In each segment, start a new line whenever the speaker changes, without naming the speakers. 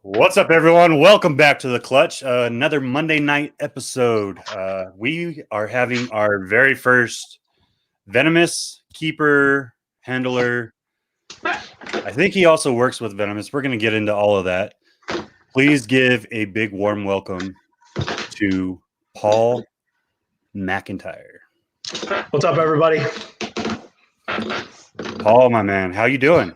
What's up, everyone? Welcome back to the Clutch. Another Monday night episode. We are having our very first Venomous keeper handler. I think he also works with Venomous. We're going to get into all of that. Please give a big warm welcome to Paul McIntyre.
What's up, everybody?
Paul, my man, how you doing?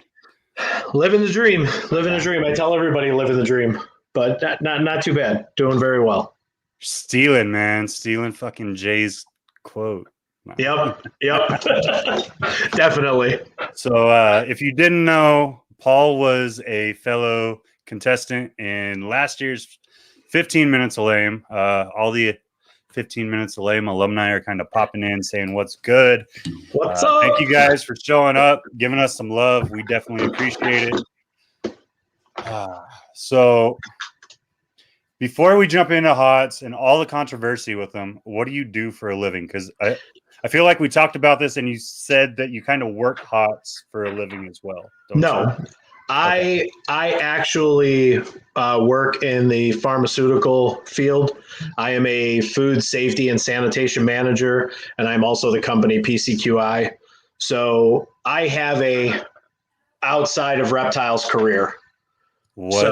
Living the dream. Living the dream. I tell everybody living the dream, but not too bad. Doing very well.
Stealing, man. Stealing fucking Jay's quote.
Yep. Definitely.
So if you didn't know, Paul was a fellow contestant in last year's 15 Minutes of Lame. All the 15 Minutes of Lame alumni are kind of popping in saying what's good.
What's up?
Thank you guys for showing up, giving us some love. We definitely appreciate it. So before we jump into HOTS and all the controversy with them, what do you do for a living? Because I feel like we talked about this and you said that you kind of work HOTS for a living as well.
No, I actually work in the pharmaceutical field. I am a food safety and sanitation manager, and I'm also the company PCQI. So I have a outside of reptiles career.
What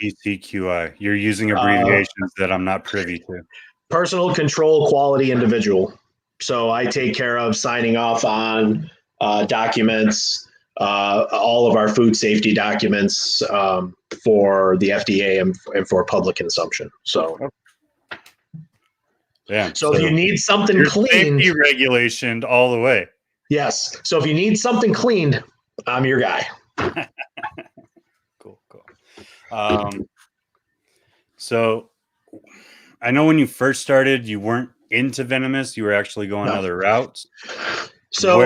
PCQI? You're using abbreviations that I'm not privy to.
Personal control quality individual. So I take care of signing off on documents, all of our food safety documents for the FDA and for public consumption. So,
yeah.
So if you need something cleaned,
safety regulationed all the way.
Yes. So if you need something cleaned, I'm your guy.
Cool. So I know when you first started, you weren't into Venomous. You were actually going other routes. So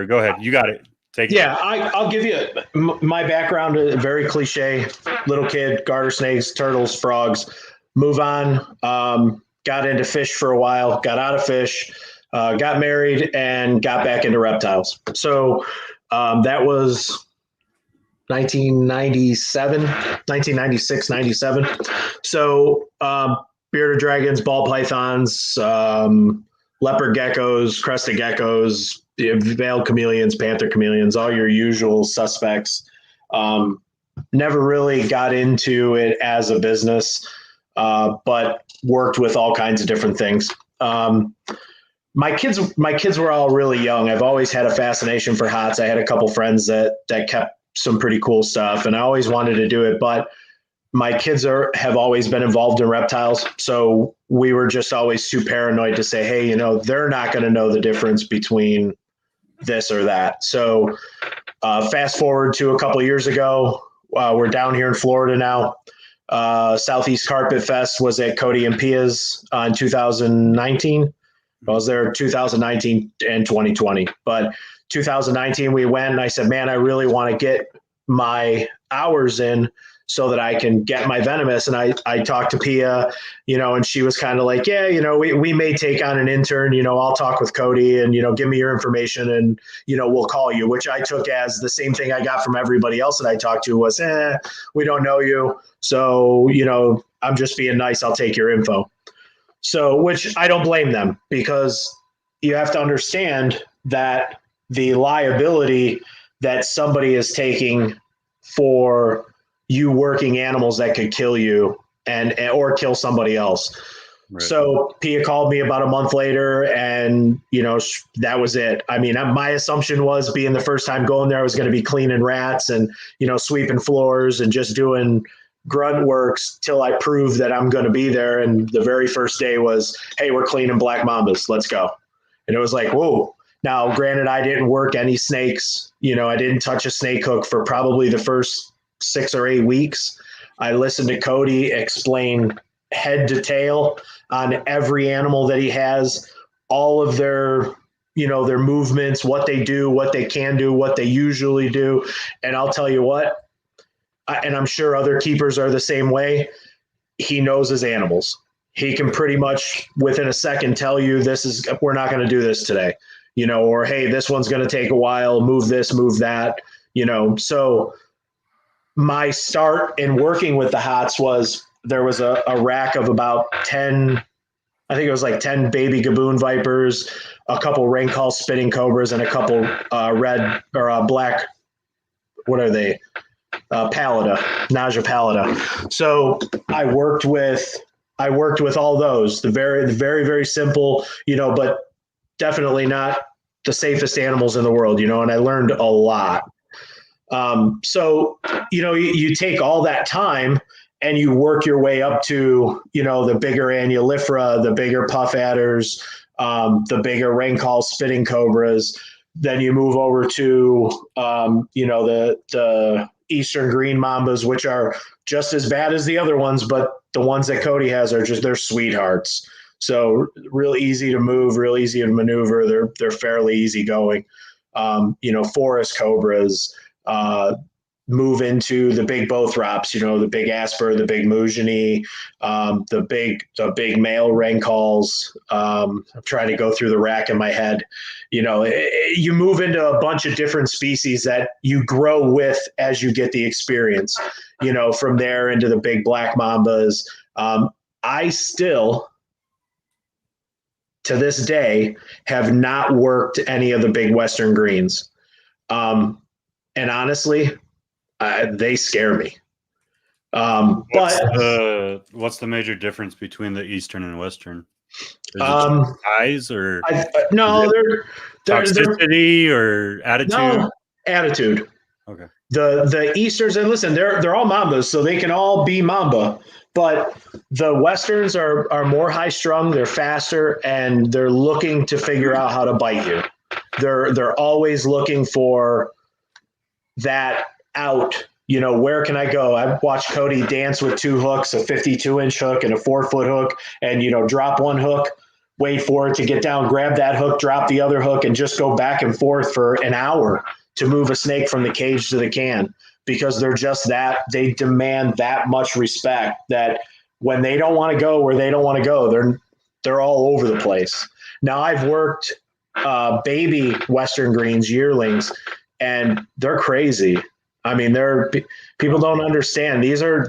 go ahead. You got it. Take it.
Yeah, I'll give you my background. Very cliche. Little kid, garter snakes, turtles, frogs. Move on. Got into fish for a while. Got out of fish. Got married and got back into reptiles. So that was 1996, 97. So bearded dragons, ball pythons, leopard geckos, crested geckos, veiled chameleons, panther chameleons, all your usual suspects. Never really got into it as a business, but worked with all kinds of different things. My kids were all really young. I've always had a fascination for HOTS. I had a couple friends that kept some pretty cool stuff, and I always wanted to do it, but my kids have always been involved in reptiles. So we were just always too paranoid to say, hey, they're not going to know the difference between this or that. So fast forward to a couple of years ago, we're down here in Florida now. Southeast Carpet Fest was at Cody and Pia's in 2019. I was there 2019 and 2020, but 2019 we went and I said, man, I really want to get my hours in so that I can get my Venomous. And I talked to Pia, and she was kind of like, yeah, we may take on an intern, I'll talk with Cody and, give me your information and, we'll call you, which I took as the same thing I got from everybody else that I talked to was, we don't know you. So, I'm just being nice. I'll take your info. So, which I don't blame them, because you have to understand that the liability that somebody is taking for you working animals that could kill you or kill somebody else. Right. So Pia called me about a month later and, that was it. I mean, my assumption was, being the first time going there, I was going to be cleaning rats and, sweeping floors and just doing grunt works till I proved that I'm going to be there. And the very first day was, hey, we're cleaning black mambas. Let's go. And it was like, whoa. Now, granted, I didn't work any snakes. I didn't touch a snake hook for probably the first 6 or 8 weeks. I listened to Cody explain head to tail on every animal that he has, all of their movements, what they do, what they can do, what they usually do. And I'll tell you what, and I'm sure other keepers are the same way, he knows his animals. He can pretty much within a second tell you, we're not going to do this today, or, hey, this one's going to take a while, move this, move that, so my start in working with the hots was there was a rack of about 10, I think it was like 10 baby gaboon vipers, a couple rain call spitting cobras, and a couple red or black, what are they? Pallida, Naja pallida. So I worked with all those, the very, very simple, but definitely not the safest animals in the world, and I learned a lot. So, you take all that time and you work your way up to, the bigger annulifera, the bigger puff adders, the bigger rain call spitting cobras. Then you move over to, the Eastern green mambas, which are just as bad as the other ones, but the ones that Cody has are they're sweethearts. So real easy to move, real easy to maneuver. They're fairly easy going. Forest cobras, move into the big Bothrops, the big Asper, the big Mujini, the big male rain calls. I'm trying to go through the rack in my head. You move into a bunch of different species that you grow with as you get the experience, from there into the big black mambas. I still, to this day, have not worked any of the big Western greens. And honestly, they scare me.
What's the major difference between the Eastern and Western? Is it size or
no? They're
toxicity or attitude?
No, attitude.
Okay.
The Easterns, and listen, they're all mambas, so they can all be mamba. But the Westerns are more high strung. They're faster, and they're looking to figure out how to bite you. They're always looking for that out. Where can I go? I've watched Cody dance with two hooks, a 52-inch hook and a 4-foot hook, and drop one hook, wait for it to get down, grab that hook, drop the other hook, and just go back and forth for an hour to move a snake from the cage to the can, because they're just that. They demand that much respect that when they don't want to go where they don't want to go, they're all over the place. Now I've worked baby Western greens, yearlings, and they're crazy. I mean, people don't understand. These are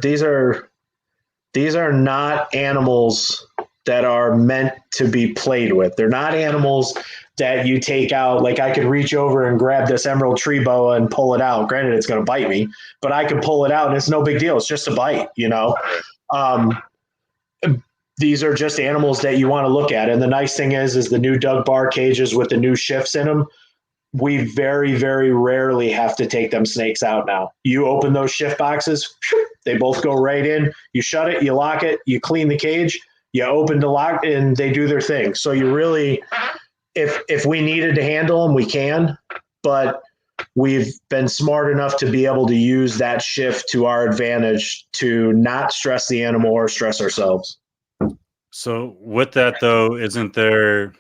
not animals that are meant to be played with. They're not animals that you take out. Like, I could reach over and grab this emerald tree boa and pull it out. Granted, it's going to bite me, but I can pull it out and it's no big deal. It's just a bite, These are just animals that you want to look at. And the nice thing is the new Doug Bar cages with the new shifts in them, we very, very rarely have to take them snakes out now. You open those shift boxes, they both go right in. You shut it, you lock it, you clean the cage, you open the lock, and they do their thing. So you really, if we needed to handle them, we can, but we've been smart enough to be able to use that shift to our advantage to not stress the animal or stress ourselves.
So with that, though, isn't there...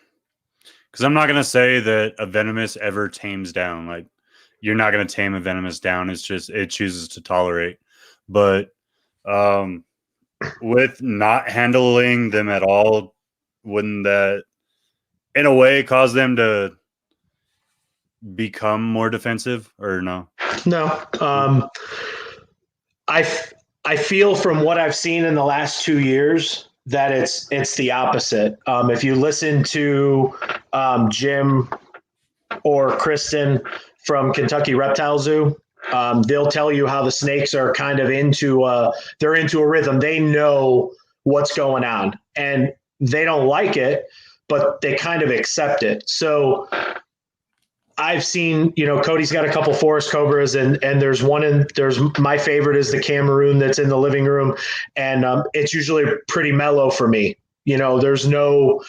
Because I'm not going to say that a Venomous ever tames down. Like, you're not going to tame a Venomous down. It's just it chooses to tolerate. But with not handling them at all, wouldn't that, in a way, cause them to become more defensive, or no?
No. I feel from what I've seen in the last 2 years that it's the opposite. If you listen to Jim or Kristen from Kentucky Reptile Zoo, they'll tell you how the snakes are kind of into a rhythm. They know what's going on, and they don't like it, but they kind of accept it. So I've seen, Cody's got a couple forest cobras, and there's my favorite is the Cameroon that's in the living room, and it's usually pretty mellow for me. There's no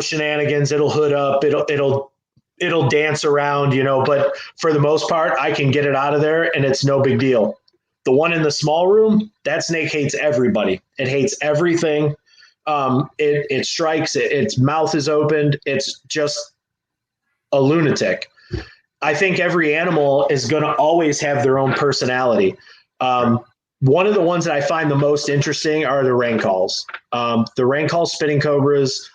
shenanigans. It'll hood up. It'll dance around, but for the most part, I can get it out of there and it's no big deal. The one in the small room, that snake hates everybody. It hates everything. It strikes. Its mouth is opened. It's just a lunatic. I think every animal is going to always have their own personality. One of the ones that I find the most interesting are the rain calls. The rain call spitting cobras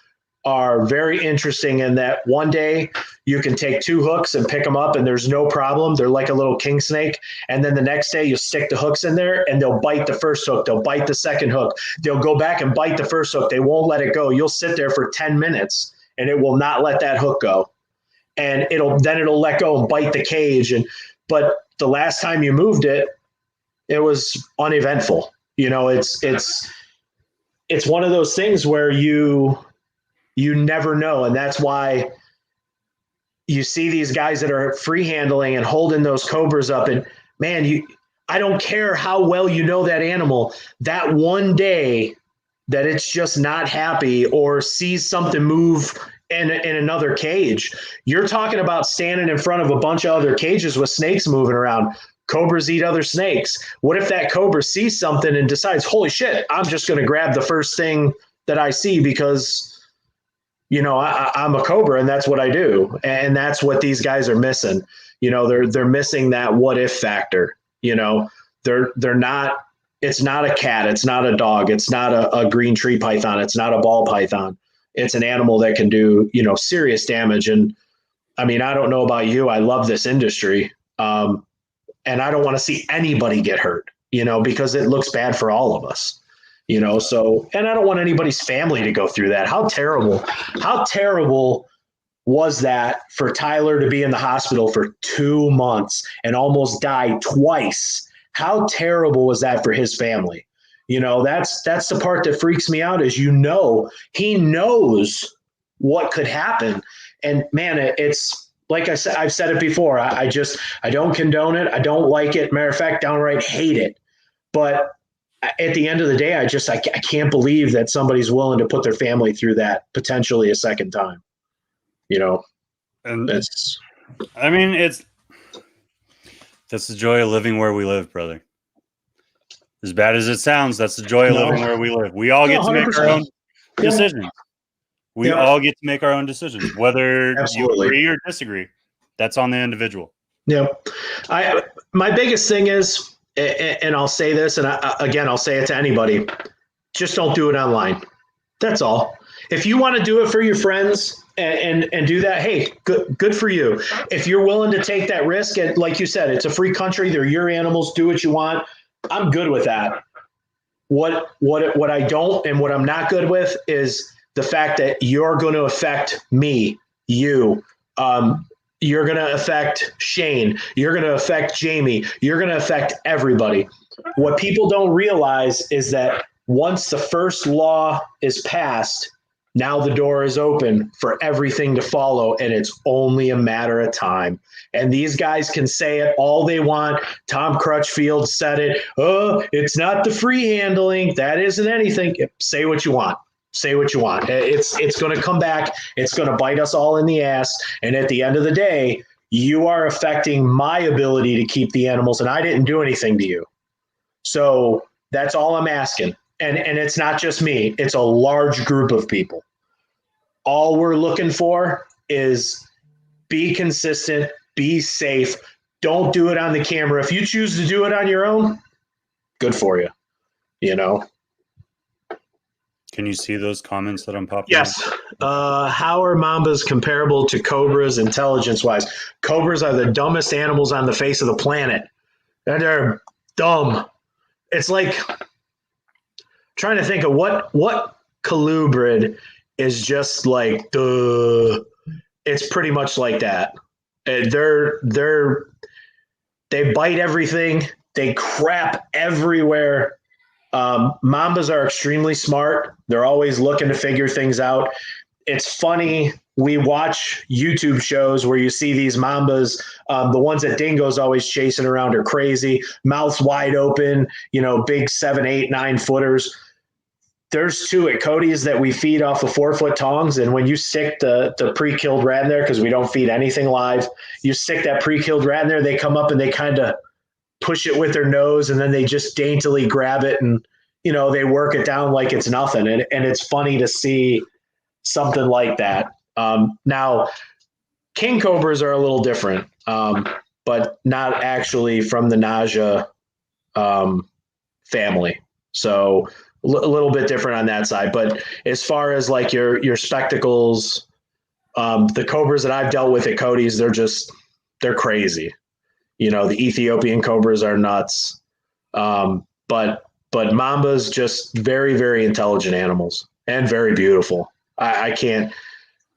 are very interesting in that one day you can take 2 hooks and pick them up and there's no problem. They're like a little king snake. And then the next day you stick the hooks in there and they'll bite the first hook. They'll bite the second hook. They'll go back and bite the first hook. They won't let it go. You'll sit there for 10 minutes and it will not let that hook go. And it'll let go and bite the cage. But the last time you moved it, it was uneventful. You know, it's one of those things where you never know. And that's why you see these guys that are free handling and holding those cobras up. And man, I don't care how well you know that animal, that one day that it's just not happy or sees something move in another cage, you're talking about standing in front of a bunch of other cages with snakes moving around. Cobras eat other snakes. What if that cobra sees something and decides, holy shit, I'm just going to grab the first thing that I see because, you know, I'm a cobra and that's what I do. And that's what these guys are missing. You know, they're missing that what if factor. You know, they're not, it's not a cat. It's not a dog. It's not a green tree python. It's not a ball python. It's an animal that can do, you know, serious damage. And I mean, I don't know about you. I love this industry. And I don't want to see anybody get hurt, you know, because it looks bad for all of us, you know. So, and I don't want anybody's family to go through that. How terrible was that for Tyler to be in the hospital for 2 months and almost die twice? How terrible was that for his family? You know, that's the part that freaks me out is, you know, he knows what could happen. And man, it's like I said, I've said it before. I don't condone it. I don't like it. Matter of fact, downright hate it. But at the end of the day, I can't believe that somebody's willing to put their family through that potentially a second time. You know,
and that's the joy of living where we live, brother. As bad as it sounds, that's the joy of living where we live. We all get to make our own decisions. We all get to make our own decisions, whether you agree or disagree. That's on the individual.
Yeah. My biggest thing is, and I'll say this, and I'll say it to anybody, just don't do it online. That's all. If you want to do it for your friends and do that, hey, good for you. If you're willing to take that risk, and like you said, it's a free country. They're your animals. Do what you want. I'm good with that. What I don't and what I'm not good with is the fact that you're going to affect me, you. You're going to affect Shane. You're going to affect Jamie. You're going to affect everybody. What people don't realize is that once the first law is passed, now the door is open for everything to follow, and it's only a matter of time. And these guys can say it all they want. Tom Crutchfield said it. Oh, it's not the free handling. That isn't anything. Say what you want. Say what you want. It's going to come back. It's going to bite us all in the ass. And at the end of the day, you are affecting my ability to keep the animals, and I didn't do anything to you. So that's all I'm asking. And it's not just me. It's a large group of people. All we're looking for is be consistent, be safe. Don't do it on the camera. If you choose to do it on your own, good for you. You know?
Can you see those comments that I'm popping?
Yes. How are Mambas comparable to Cobras intelligence-wise? Cobras are the dumbest animals on the face of the planet. And they're dumb. It's like trying to think of what colubrid is just like it's pretty much like that. They bite everything. They crap everywhere. Mambas are extremely smart. They're always looking to figure things out. It's funny. We watch YouTube shows where you see these Mambas. The ones that Dingo's always chasing around are crazy. Mouths wide open, you know, big 7, 8, 9 footers. There's 2 at Cody's that we feed off of 4-foot tongs. And when you stick the pre-killed rat in there, because we don't feed anything live, you stick that pre-killed rat in there, they come up and they kind of push it with their nose, and then they just daintily grab it and, you know, they work it down like it's nothing. And it's funny to see something like that. Now, king cobras are a little different, but not actually from the nausea family. So a little bit different on that side. But as far as like your spectacles, the Cobras that I've dealt with at Cody's, they're crazy. You know, the Ethiopian Cobras are nuts. But Mambas, just very, very intelligent animals and very beautiful. I can't,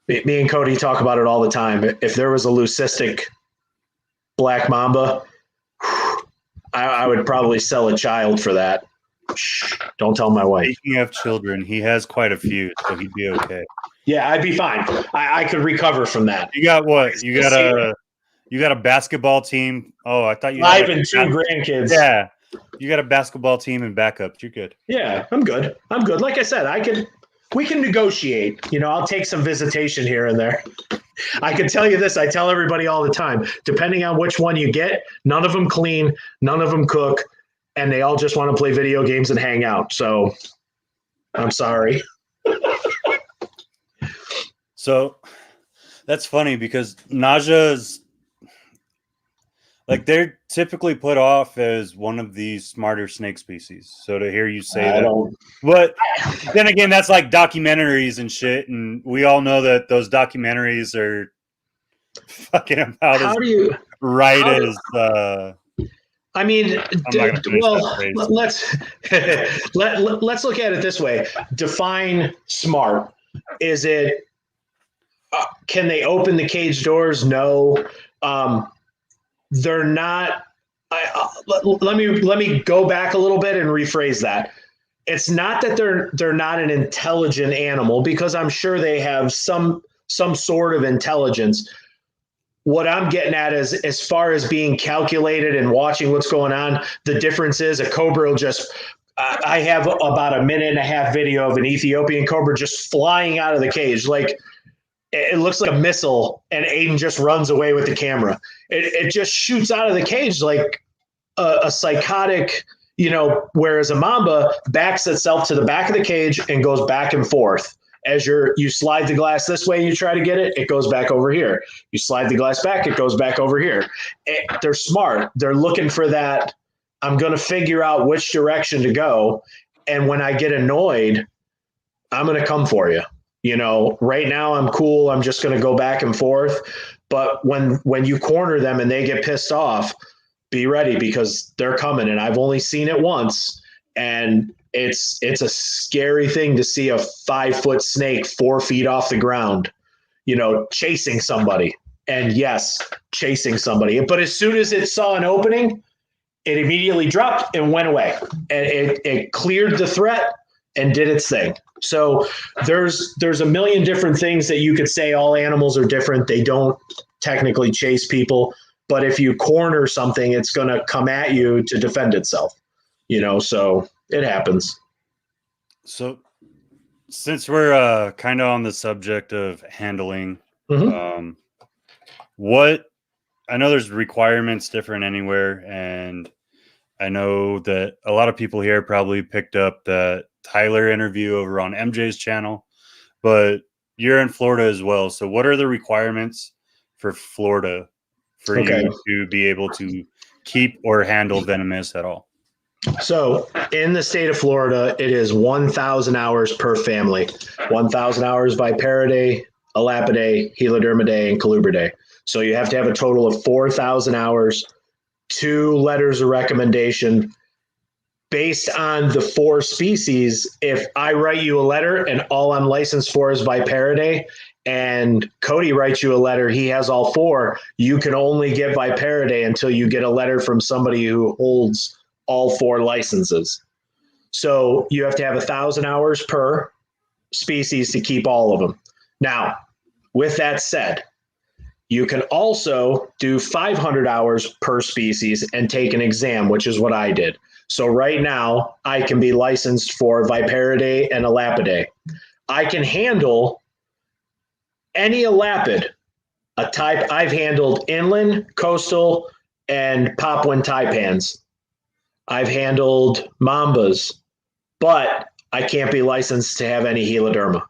me and Cody talk about it all the time. If there was a leucistic black mamba, I would probably sell a child for that. Shh, don't tell my wife.
Speaking of children, he has quite a few, so he'd be okay.
Yeah, I'd be fine. I could recover from that.
You got what? You got a basketball team. Oh, I thought you
had 5
like
and 2 grandkids.
Yeah. You got a basketball team and backup. You're good.
Yeah, I'm good. Like I said, we can negotiate. You know, I'll take some visitation here and there. I can tell you this. I tell everybody all the time, depending on which one you get, none of them clean, none of them cook, and they all just want to play video games and hang out. So I'm sorry.
So that's funny because Naja's, like, they're typically put off as one of the smarter snake species. So to hear you say that, but then again, that's like documentaries and shit, and we all know that those documentaries are fucking about as right as.
I mean, well, let's look at it this way. Define smart. Is it? Can they open the cage doors? No. They're not. Let me go back a little bit and rephrase that. It's not that they're not an intelligent animal, because I'm sure they have some sort of intelligence. What I'm getting at is, as far as being calculated and watching what's going on, the difference is a cobra will just. I have about a 1.5-minute video of an Ethiopian cobra just flying out of the cage, like. It looks like a missile, and Aiden just runs away with the camera. It just shoots out of the cage like a psychotic, you know, whereas a mamba backs itself to the back of the cage and goes back and forth. As you slide the glass this way and you try to get it, it goes back over here. You slide the glass back, it goes back over here. They're smart. They're looking for that. I'm going to figure out which direction to go. And when I get annoyed, I'm going to come for you. You know, right now I'm cool. I'm just going to go back and forth. But when you corner them and they get pissed off, be ready, because they're coming. And I've only seen it once. And it's a scary thing to see a 5-foot snake 4 feet off the ground, you know, chasing somebody. And yes, chasing somebody. But as soon as it saw an opening, it immediately dropped and went away. And it cleared the threat and did its thing. So there's a million different things that you could say. All animals are different. They don't technically chase people, but if you corner something, it's going to come at you to defend itself, you know, so it happens.
So since we're kind of on the subject of handling, what, I know there's requirements different anywhere, and I know that a lot of people here probably picked up that Tyler interview over on MJ's channel, but you're in Florida as well. So what are the requirements for Florida for you to be able to keep or handle venomous at all?
So in the state of Florida, it is 1,000 hours per family. 1,000 hours Viperidae, Elapidae, Helodermidae, and Colubridae. So you have to have a total of 4,000 hours, 2 letters of recommendation. Based on the 4 species, if I write you a letter and all I'm licensed for is Viperidae, and Cody writes you a letter, he has all 4, you can only get Viperidae until you get a letter from somebody who holds all 4 licenses. So you have to have 1,000 hours per species to keep all of them. Now, with that said, you can also do 500 hours per species and take an exam, which is what I did. So right now, I can be licensed for Viperidae and Elapidae. I can handle any elapid, a type. I've handled inland, coastal, and Papuan taipans. I've handled mambas, but I can't be licensed to have any Heloderma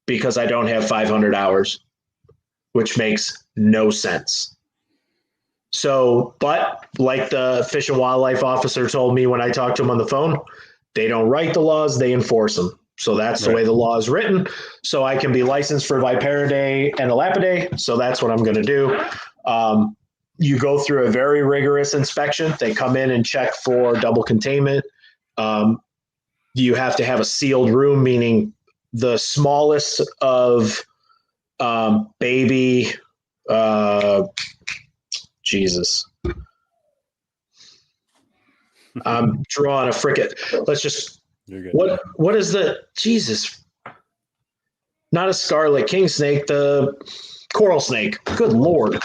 because I don't have 500 hours, which makes no sense. So, but like the Fish and Wildlife officer told me when I talked to him on the phone, They don't write the laws, they enforce them. So that's the way the law is written. So I can be licensed for Viperidae and Elapidae. So that's what I'm going to do. You go through a very rigorous inspection. They come in and check for double containment. You have to have a sealed room, meaning the smallest of baby. Jesus. I'm drawing a frickin'. Let's just.
You're good.
What is the Jesus? Not a scarlet king snake, the coral snake. Good Lord.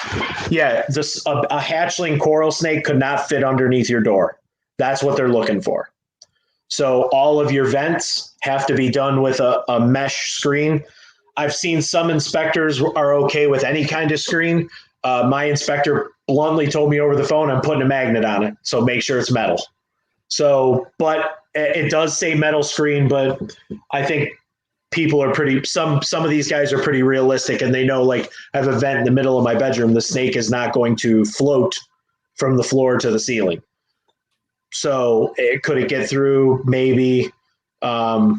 Yeah, a hatchling coral snake could not fit underneath your door. That's what they're looking for. So all of your vents have to be done with a mesh screen. I've seen some inspectors are okay with any kind of screen. My inspector bluntly told me over the phone, I'm putting a magnet on it, so make sure it's metal. So, but it does say metal screen, but I think people are some of these guys are pretty realistic, and they know, like, I have a vent in the middle of my bedroom. The snake is not going to float from the floor to the ceiling. So could it get through? Maybe. So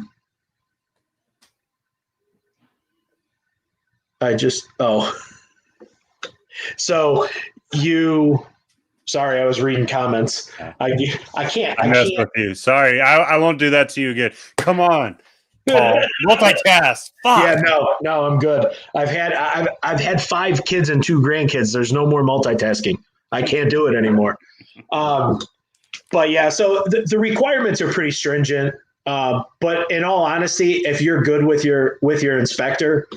sorry, I was reading comments. I can't.
I messed with you. Sorry, I won't do that to you again. Come on, Paul. Multitask. Fuck.
Yeah, no, I'm good. I've had 5 kids and 2 grandkids. There's no more multitasking. I can't do it anymore. But yeah, so the requirements are pretty stringent. But in all honesty, if you're good with your inspector,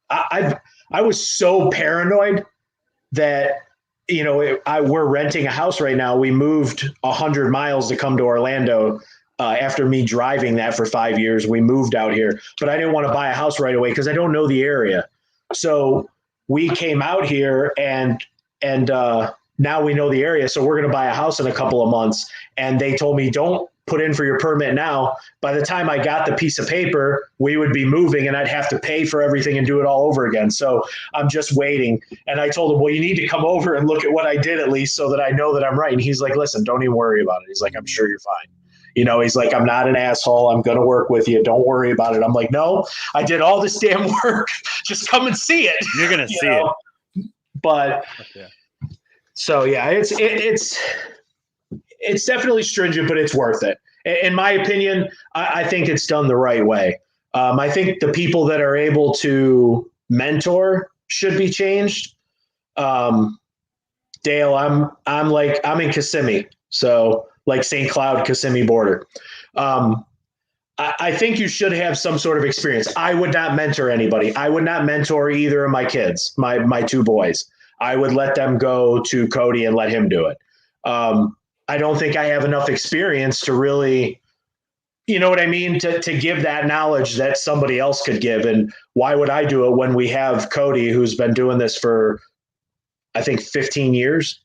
I was so paranoid that, we're renting a house right now. We moved 100 miles to come to Orlando. After me driving that for 5 years, we moved out here, but I didn't want to buy a house right away because I don't know the area. So we came out here and now we know the area. So we're going to buy a house in a couple of months. And they told me, don't put in for your permit now. By the time I got the piece of paper, we would be moving and I'd have to pay for everything and do it all over again. So I'm just waiting. And I told him, well, you need to come over and look at what I did at least so that I know that I'm right. And he's like, listen, don't even worry about it. He's like, I'm sure you're fine. He's like, I'm not an asshole. I'm going to work with you. Don't worry about it. I'm like, no, I did all this damn work. Just come and see it.
You're going to see it.
But yeah. So yeah, it's definitely stringent, but it's worth it. In my opinion, I think it's done the right way. I think the people that are able to mentor should be changed. Dale, I'm in Kissimmee, so like St. Cloud, Kissimmee border. I think you should have some sort of experience. I would not mentor anybody. I would not mentor either of my kids, my 2 boys. I would let them go to Cody and let him do it. I don't think I have enough experience to really, you know what I mean, to give that knowledge that somebody else could give. And why would I do it when we have Cody, who's been doing this for, I think, 15 years?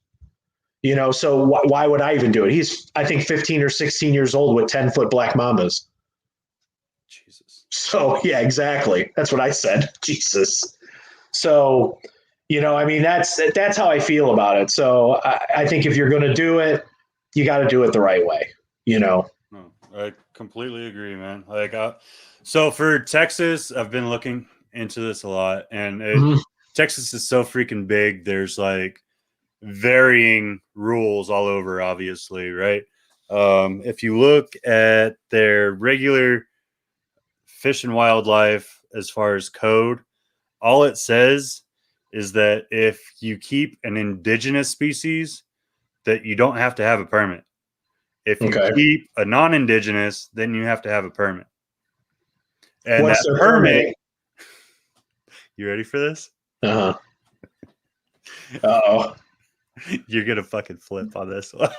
So why would I even do it? He's, I think, 15 or 16 years old with 10-foot black mambas.
Jesus.
So yeah, exactly. That's what I said. Jesus. So, that's how I feel about it. So I think if you're going to do it, you got to do it the right way,
I completely agree, man. So for Texas, I've been looking into this a lot, and Texas is so freaking big. There's like varying rules all over, obviously, right? If you look at their regular Fish and Wildlife, as far as code, all it says is that if you keep an indigenous species, that you don't have to have a permit. If you keep a non-indigenous, then you have to have a permit. And
what's
that
permit?
You ready for this?
Uh-huh. Uh-oh.
You're going to fucking flip on this one.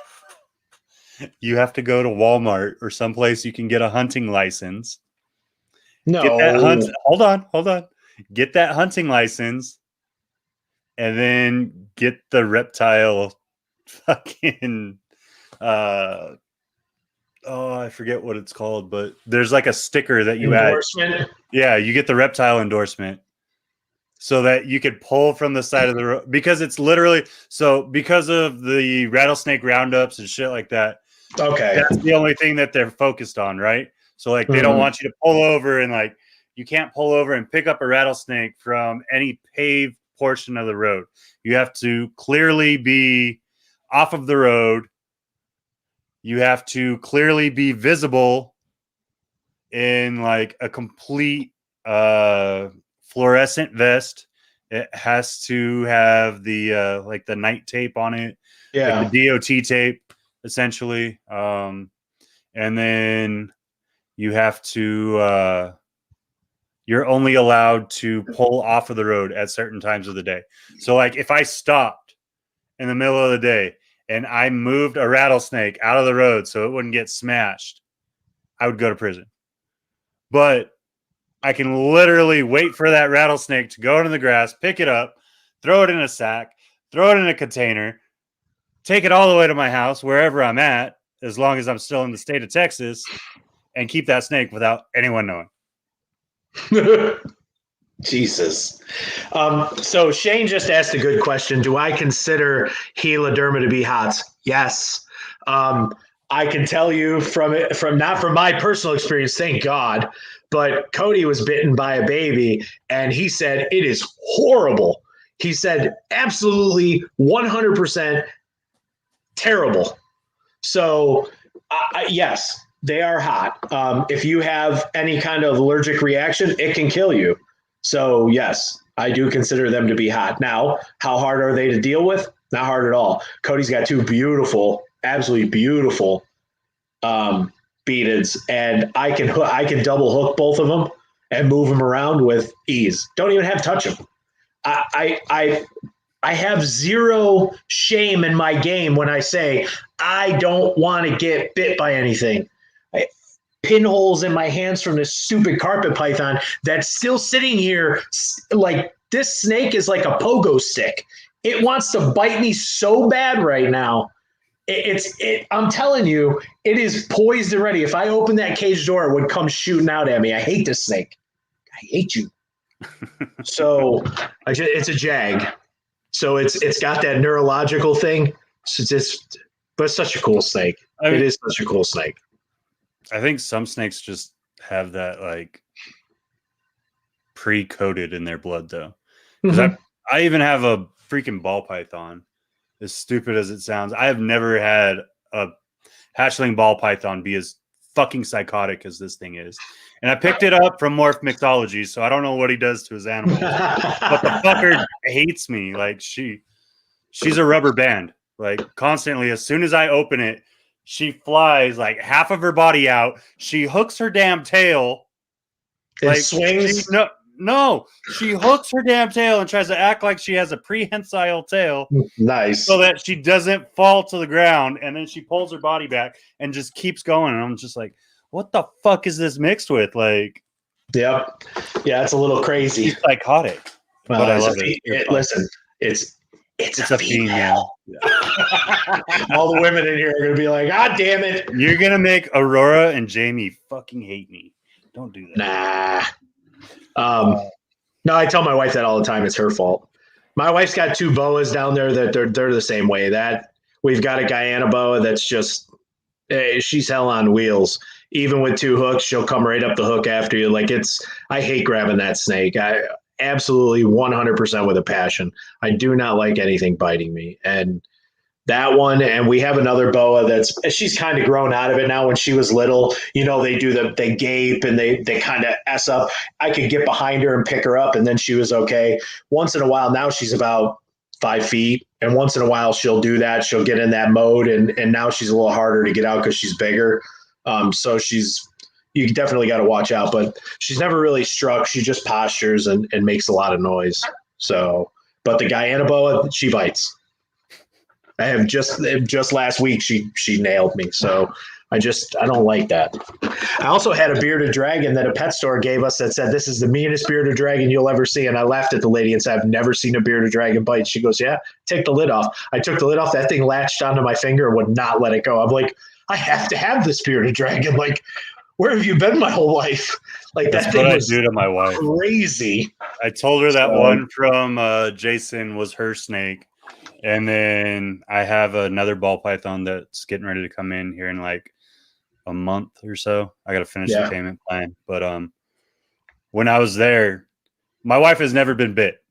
You have to go to Walmart or someplace you can get a hunting license.
No.
Get that hold on. Get that hunting license and then get the reptile fucking I forget what it's called, but there's like a sticker that you
endorsement.
Yeah, you get the reptile endorsement so that you could pull from the side of the road, because it's literally, so because of the rattlesnake roundups and shit like that,
Okay.
That's the only thing that they're focused on, right? So like they don't want you to pull over and like you can't pull over and pick up a rattlesnake from any paved portion of the road. You have to clearly be off of the road. You have to clearly be visible in like a complete fluorescent vest. It has to have the like the night tape on it, like the DOT tape, essentially. And then you have to you're only allowed to pull off of the road at certain times of the day. So like if I stopped in the middle of the day and I moved a rattlesnake out of the road so it wouldn't get smashed, I would go to prison. But I can literally wait for that rattlesnake to go into the grass, pick it up, throw it in a sack, throw it in a container, take it all the way to my house, wherever I'm at, as long as I'm still in the state of Texas, and keep that snake without anyone knowing.
Jesus. So Shane just asked a good question. Do I consider Heloderma to be hot? Yes. I can tell you from not from my personal experience, thank God, but Cody was bitten by a baby and he said it is horrible. He said absolutely 100% terrible. So yes, they are hot. If you have any kind of allergic reaction, it can kill you. So yes, I do consider them to be hot. Now, how hard are they to deal with? Not hard at all. Cody's got two beautiful, absolutely beautiful beateds, and I can double hook both of them and move them around with ease. Don't even have to touch them. I have zero shame in my game when I say I don't want to get bit by anything. Pinholes in my hands from this stupid carpet python that's still sitting here. Like this snake is like a pogo stick. It wants to bite me so bad right now. I'm telling you, it is poised and ready. If I open that cage door, it would come shooting out at me. I hate this snake. I hate you. So it's a jag. So it's got that neurological thing. But it's such a cool snake. I mean, it is such a cool snake.
I think some snakes just have that like pre-coded in their blood though. Because I even have a freaking ball python. As stupid as it sounds, I have never had a hatchling ball python be as fucking psychotic as this thing is. And I picked it up from Morph Mixology, so I don't know what he does to his animals. But the fucker hates me. Like she's a rubber band. Like constantly, as soon as I open it, she flies like half of her body out. She hooks her damn tail.
Like swings.
No, she hooks her damn tail and tries to act like she has a prehensile tail.
Nice.
So that she doesn't fall to the ground. And then she pulls her body back and just keeps going. And I'm just like, what the fuck is this mixed with? Like,
yep. Yeah, it's a little crazy.
She's psychotic.
Well, but I love it. Listen, it's a female. Yeah. All the women in here are going to be like, God damn it.
You're going to make Aurora and Jamie fucking hate me. Don't do that.
Nah. No, I tell my wife that all the time. It's her fault. My wife's got two boas down there that they're the same way. That we've got a Guyana boa that's just she's hell on wheels. Even with two hooks, she'll come right up the hook after you. Like I hate grabbing that snake. I absolutely 100% with a passion. I do not like anything biting me. And that one, and we have another boa she's kind of grown out of it now. When she was little, they gape and they kind of S up. I could get behind her and pick her up, and then she was okay. Once in a while, now she's about 5 feet, and once in a while she'll do that. She'll get in that mode, and now she's a little harder to get out because she's bigger. So you definitely got to watch out, but she's never really struck. She just postures and makes a lot of noise. So, but the Guyana boa, she bites. I have just last week she nailed me. So I don't like that. I also had a bearded dragon that a pet store gave us that said, this is the meanest bearded dragon you'll ever see. And I laughed at the lady and said, I've never seen a bearded dragon bite. She goes, yeah, take the lid off. I took the lid off. That thing latched onto my finger and would not let it go. I'm like, I have to have this bearded dragon. Like, where have you been my whole life? Like
that's
that thing
what
was
I do to my wife.
Crazy.
I told her that one from Jason was her snake. And then I have another ball python that's getting ready to come in here in like a month or so. I got to finish the payment plan. But when I was there, my wife has never been bit.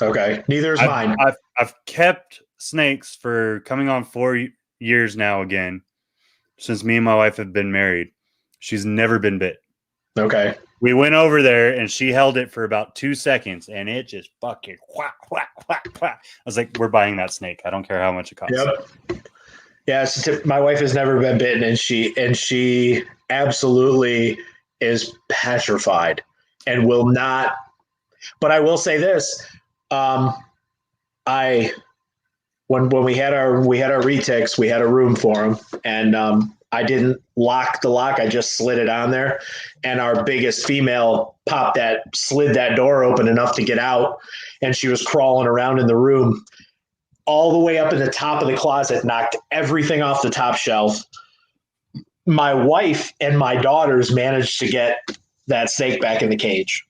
Okay. Neither is mine.
I've kept snakes for coming on 4 years now again, since me and my wife have been married. She's never been bit.
Okay.
We went over there and she held it for about 2 seconds and it just fucking whack, whack, whack, whack. I was like, we're buying that snake. I don't care how much it costs.
Yep. Yeah, my wife has never been bitten, and she absolutely is petrified and will not. But I will say this: when we had our retics, we had a room for them, and I didn't lock the lock. I just slid it on there, and our biggest female slid that door open enough to get out, and she was crawling around in the room. All the way up in the top of the closet, knocked everything off the top shelf. My wife and my daughters managed to get that snake back in the cage.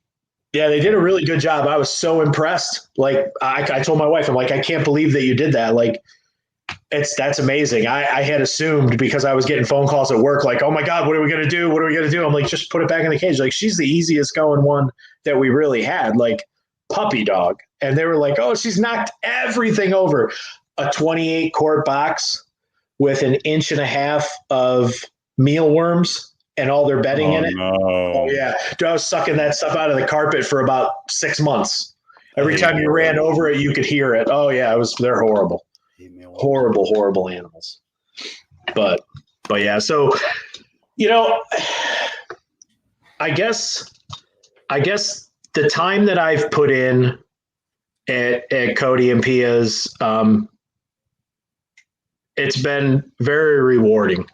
Yeah, they did a really good job. I was so impressed. Like I told my wife, I'm like, I can't believe that you did that. Like that's amazing. I had assumed, because I was getting phone calls at work, like, oh my God, what are we going to do? What are we going to do? I'm like, just put it back in the cage. Like, she's the easiest going one that we really had. Like, puppy dog. And they were like, oh, she's knocked everything over. A 28 quart box with 1.5 inches of mealworms and all their bedding in it.
No.
Oh yeah. Dude, I was sucking that stuff out of the carpet for about 6 months. Every time you ran over it, you could hear it. Oh yeah, they're horrible. Horrible animals. But yeah, so I guess the time that I've put in at Cody and Pia's, it's been very rewarding.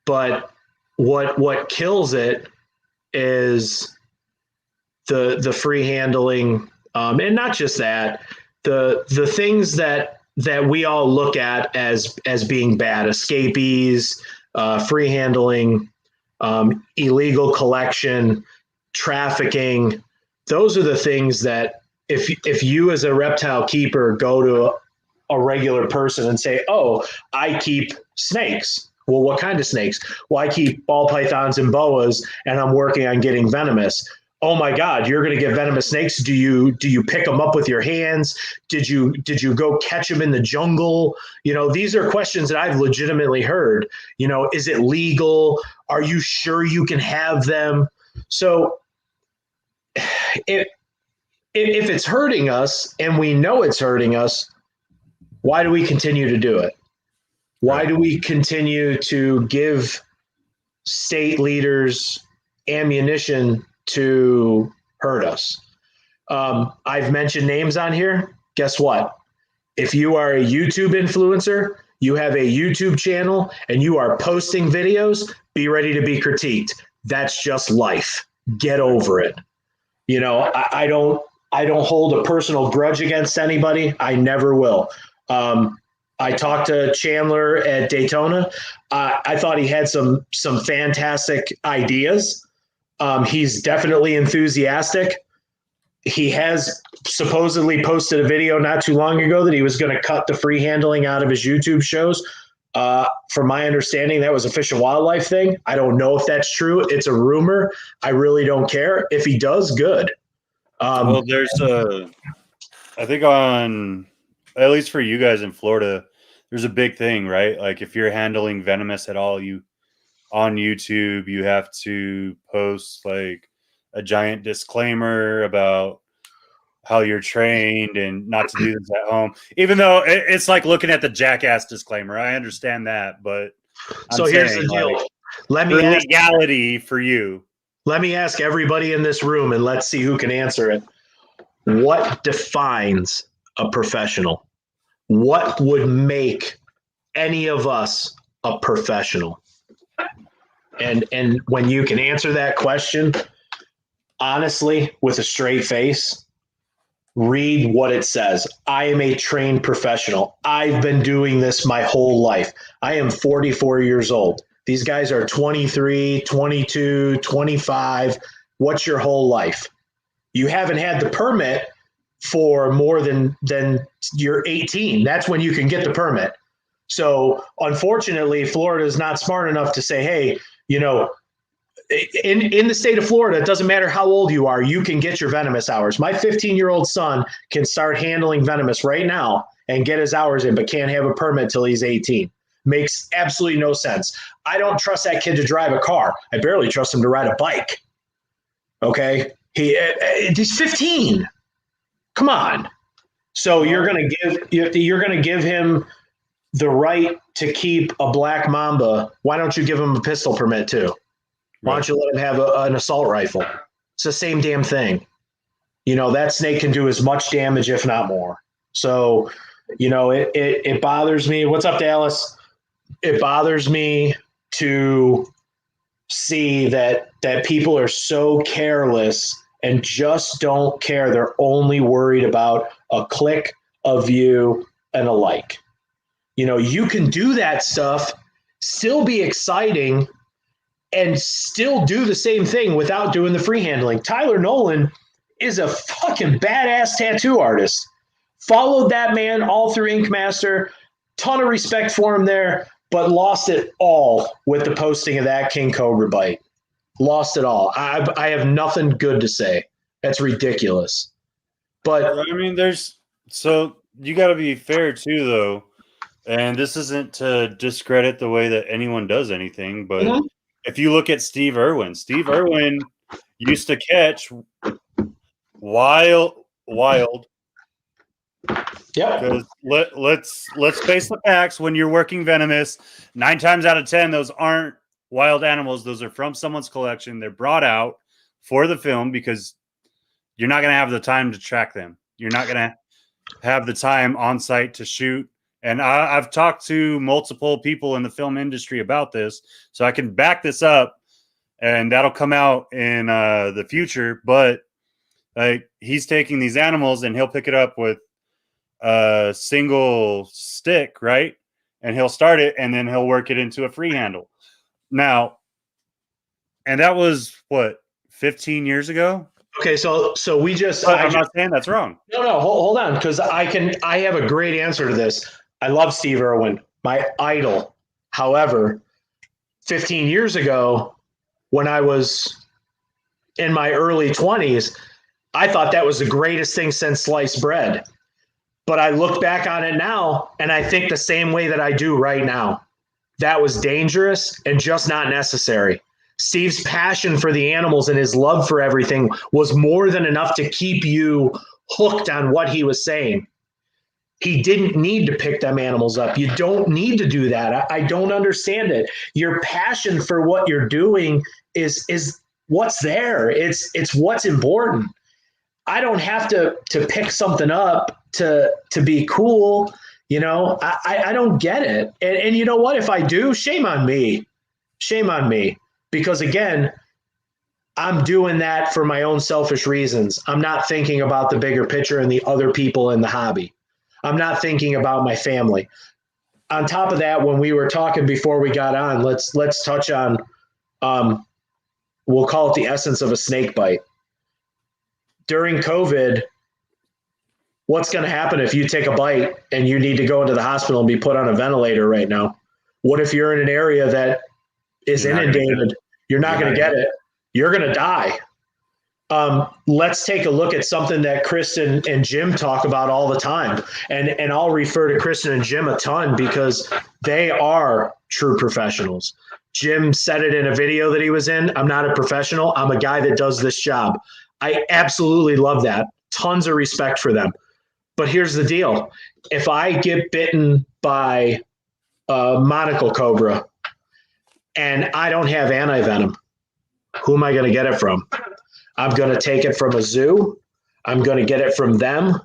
But what kills it is the free handling, and not just that, the things that we all look at as being bad: escapees, free handling, illegal collection, trafficking. Those are the things that if you as a reptile keeper go to a regular person and say, oh, I keep snakes. Well, what kind of snakes? Well, I keep ball pythons and boas, and I'm working on getting venomous. Oh my God, you're going to get venomous snakes. Do you pick them up with your hands? Did you go catch them in the jungle? These are questions that I've legitimately heard. Is it legal? Are you sure you can have them? So if it's hurting us and we know it's hurting us, why do we continue to do it? Why do we continue to give state leaders ammunition to hurt us? I've mentioned names on here. Guess what? If you are a YouTube influencer, you have a YouTube channel, and you are posting videos, be ready to be critiqued. That's just life. Get over it. I don't hold a personal grudge against anybody. I never will. I talked to Chandler at Daytona. I thought he had some fantastic ideas. He's definitely enthusiastic. He has supposedly posted a video not too long ago that he was going to cut the free handling out of his YouTube shows. From my understanding, that was a Fish and Wildlife thing. I don't know if that's true. It's a rumor. I really don't care. If he does, good.
Well, there's I think at least for you guys in Florida, there's a big thing, right? Like if you're handling venomous at all, on YouTube, you have to post like a giant disclaimer about how you're trained and not to do this at home. Even though it's like looking at the jackass disclaimer. I understand that, but
here's the deal.
Let me ask, legality for you.
Let me ask everybody in this room, and let's see who can answer it. What defines a professional? What would make any of us a professional? And when you can answer that question honestly with a straight face, read what it says. I am a trained professional. I've been doing this my whole life. I am 44 years old. These guys are 23, 22, 25. What's your whole life? You haven't had the permit for more than you're 18. That's when you can get the permit. So unfortunately, Florida is not smart enough to say, hey, you know, in the state of Florida, it doesn't matter how old you are, you can get your Venomous hours. My 15-year-old son can start handling Venomous right now and get his hours in, but can't have a permit till he's 18. Makes absolutely no sense. I don't trust that kid to drive a car. I barely trust him to ride a bike. Okay? He's 15. Come on. So you're gonna give him the right to keep a black mamba. Why don't you give him a pistol permit too? Why don't you let him have an assault rifle? It's the same damn thing. You know, that snake can do as much damage, if not more. So, you know, it bothers me. What's up, Dallas? It bothers me to see that people are so careless and just don't care. They're only worried about a click, a view, and a like. You know, you can do that stuff, still be exciting, and still do the same thing without doing the free handling. Tyler Nolan is a fucking badass tattoo artist. Followed that man all through Ink Master. Ton of respect for him there, but lost it all with the posting of that King Cobra bite. Lost it all. I have nothing good to say. That's ridiculous. But
I mean, so you got to be fair too, though. And this isn't to discredit the way that anyone does anything, but if you look at Steve Irwin used to catch wild.
Yeah.
Let's face the facts. When you're working Venomous, 9 times out of 10, those aren't wild animals. Those are from someone's collection. They're brought out for the film because you're not going to have the time to track them. You're not going to have the time on site to shoot. And I've talked to multiple people in the film industry about this, so I can back this up, and that'll come out in the future. But he's taking these animals, and he'll pick it up with a single stick, right? And he'll start it, and then he'll work it into a free handle. Now, and that was, 15 years ago?
Okay, so we just...
I'm not saying that's wrong.
No, hold on, because I have a great answer to this. I love Steve Irwin, my idol. However, 15 years ago, when I was in my early 20s, I thought that was the greatest thing since sliced bread. But I look back on it now, and I think the same way that I do right now. That was dangerous and just not necessary. Steve's passion for the animals and his love for everything was more than enough to keep you hooked on what he was saying. He didn't need to pick them animals up. You don't need to do that. I don't understand it. Your passion for what you're doing is what's there. It's what's important. I don't have to pick something up to be cool. You know, I don't get it. And you know what? If I do, shame on me. Shame on me. Because again, I'm doing that for my own selfish reasons. I'm not thinking about the bigger picture and the other people in the hobby. I'm not thinking about my family. On top of that, when we were talking before we got on, let's touch on, we'll call it the essence of a snake bite. During COVID, what's going to happen if you take a bite and you need to go into the hospital and be put on a ventilator right now? What if you're in an area that is inundated? You're not going to get it. You're going to die. Let's take a look at something that Kristen and Jim talk about all the time. And I'll refer to Kristen and Jim a ton because they are true professionals. Jim said it in a video that he was in. I'm not a professional. I'm a guy that does this job. I absolutely love that. Tons of respect for them. But here's the deal. If I get bitten by a monocle cobra and I don't have antivenom, who am I going to get it from? I'm going to take it from a zoo. I'm going to get it from them.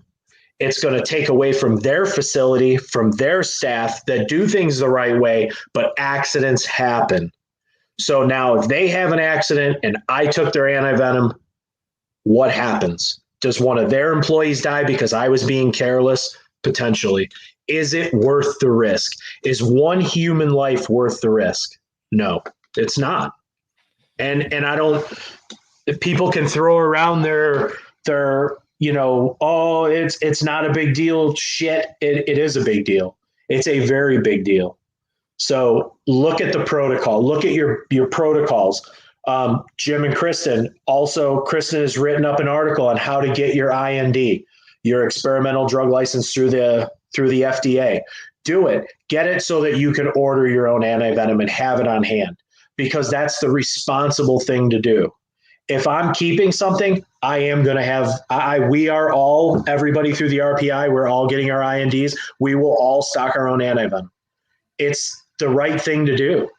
It's going to take away from their facility, from their staff that do things the right way, but accidents happen. So now if they have an accident and I took their antivenom, what happens? Does one of their employees die because I was being careless? Potentially. Is it worth the risk? Is one human life worth the risk? No, it's not. And I don't... If people can throw around their oh, it's not a big deal. Shit, it is a big deal. It's a very big deal. So look at the protocol. Look at your protocols. Jim and Kristen. Also, Kristen has written up an article on how to get your IND, your experimental drug license through the FDA. Do it. Get it so that you can order your own antivenom and have it on hand, because that's the responsible thing to do. If I'm keeping something, I am going to have, we are all, everybody through the RPI, we're all getting our INDs. We will all stock our own antivenom. It's the right thing to do.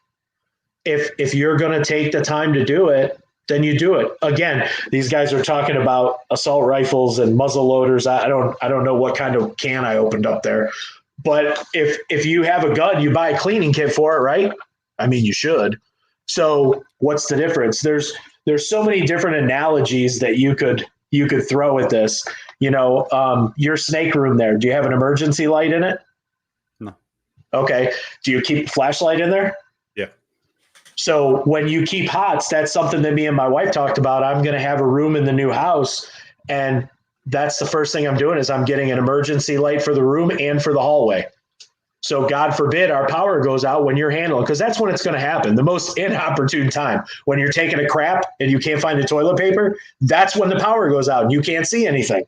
If you're going to take the time to do it, then you do it. Again, these guys are talking about assault rifles and muzzle loaders. I don't know what kind of can I opened up there, but if you have a gun, you buy a cleaning kit for it, right? I mean, you should. So what's the difference? There's so many different analogies that you could throw at this. Your snake room there, do you have an emergency light in it?
No.
Okay. Do you keep a flashlight in there?
Yeah.
So when you keep hots, that's something that me and my wife talked about. I'm going to have a room in the new house, and that's the first thing I'm doing is I'm getting an emergency light for the room and for the hallway. So God forbid our power goes out when you're handling, because that's when it's going to happen. The most inopportune time, when you're taking a crap and you can't find the toilet paper, that's when the power goes out and you can't see anything.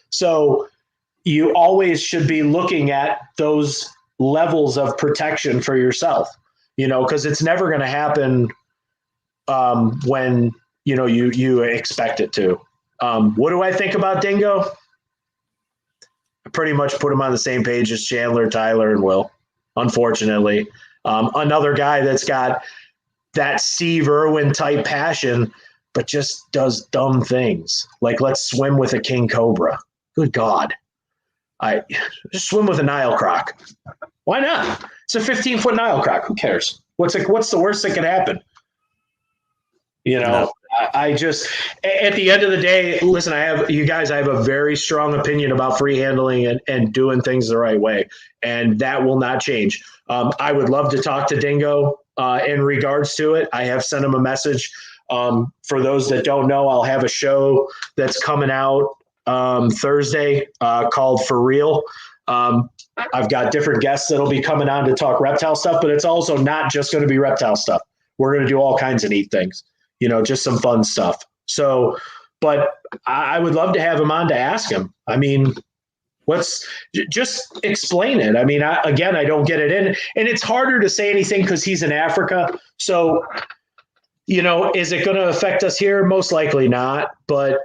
So you always should be looking at those levels of protection for yourself, because it's never going to happen when, you expect it to. What do I think about Dingo? I pretty much put him on the same page as Chandler, Tyler, and Will, unfortunately. Another guy that's got that Steve Irwin type passion, but just does dumb things. Like, let's swim with a king cobra. Good God. I just swim with a Nile croc. Why not? It's a 15-foot Nile croc. Who cares? What's the worst that can happen?
No.
I just, at the end of the day, listen, I have a very strong opinion about free handling and doing things the right way. And that will not change. I would love to talk to Dingo in regards to it. I have sent him a message. For those that don't know, I'll have a show that's coming out Thursday called For Real. I've got different guests that'll be coming on to talk reptile stuff, but it's also not just going to be reptile stuff. We're going to do all kinds of neat things. Just some fun stuff. So, but I would love to have him on to ask him. I mean, let's just explain it. I mean, I don't get it in, and it's harder to say anything because he's in Africa. So, is it going to affect us here? Most likely not. But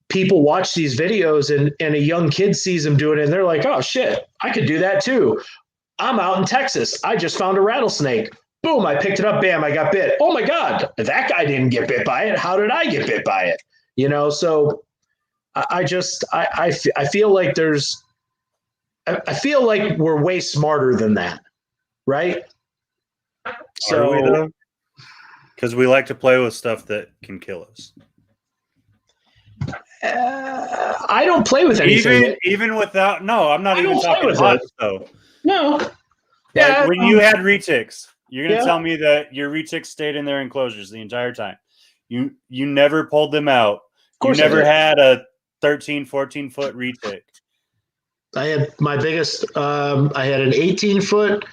people watch these videos and a young kid sees them doing it and they're like, oh shit, I could do that too. I'm out in Texas. I just found a rattlesnake. Boom, I picked it up. Bam, I got bit. Oh my God, that guy didn't get bit by it. How did I get bit by it? So I feel like I feel like we're way smarter than that. Right?
Are we though? Because we like to play with stuff that can kill us.
I don't play with anything.
Even without, no, I'm not even talking hot though.
No.
Like when you had retics, you're going to tell me that your retics stayed in their enclosures the entire time. You never pulled them out. You never had a 13, 14-foot retic.
I had my biggest, I had an 18-foot,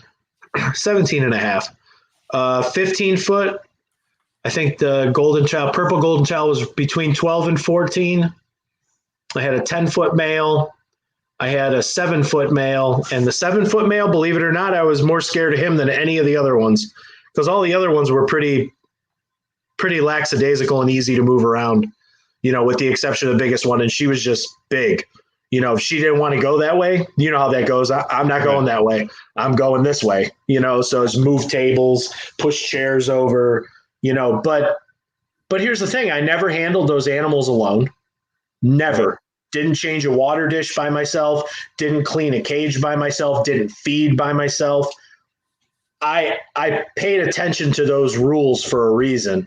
17 and a half, 15-foot. I think the purple golden child was between 12 and 14. I had a 10-foot male. I had a 7-foot male, and the 7-foot male, believe it or not, I was more scared of him than any of the other ones, because all the other ones were pretty lackadaisical and easy to move around, with the exception of the biggest one. And she was just big. If she didn't want to go that way, you know how that goes. I'm not going that way. I'm going this way, so it's move tables, push chairs over, but here's the thing. I never handled those animals alone. Never. Didn't change a water dish by myself, didn't clean a cage by myself, didn't feed by myself. I paid attention to those rules for a reason,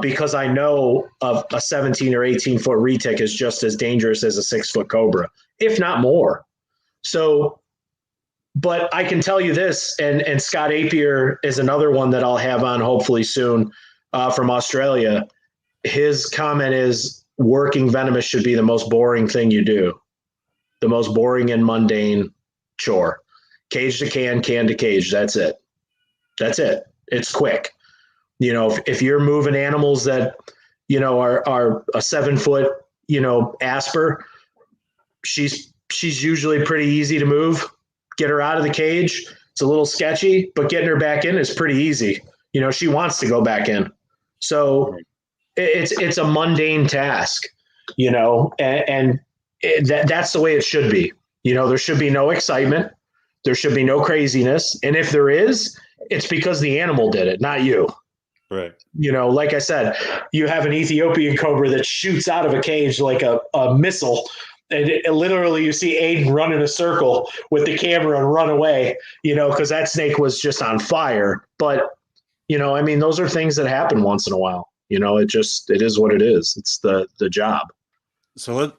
because I know a 17 or 18-foot retic is just as dangerous as a 6-foot cobra, if not more. So, but I can tell you this, and Scott Apier is another one that I'll have on hopefully soon from Australia. His comment is, working Venomous should be the most boring thing you do, the most boring and mundane chore. Cage to can to cage. That's it. It's quick. You know, if you're moving animals that, you know, are a 7-foot, you know, Asper, she's usually pretty easy to move. Get her out of the cage. It's a little sketchy, but getting her back in is pretty easy. You know, she wants to go back in. So it's a mundane task, you know, and that's the way it should be. You know, there should be no excitement. There should be no craziness. And if there is, it's because the animal did it, not you.
Right.
You know, like I said, you have an Ethiopian cobra that shoots out of a cage like a missile. And literally you see Aiden run in a circle with the camera and run away, you know, because that snake was just on fire. But, you know, I mean, those are things that happen once in a while. You know, it is what it is. It's the job.
So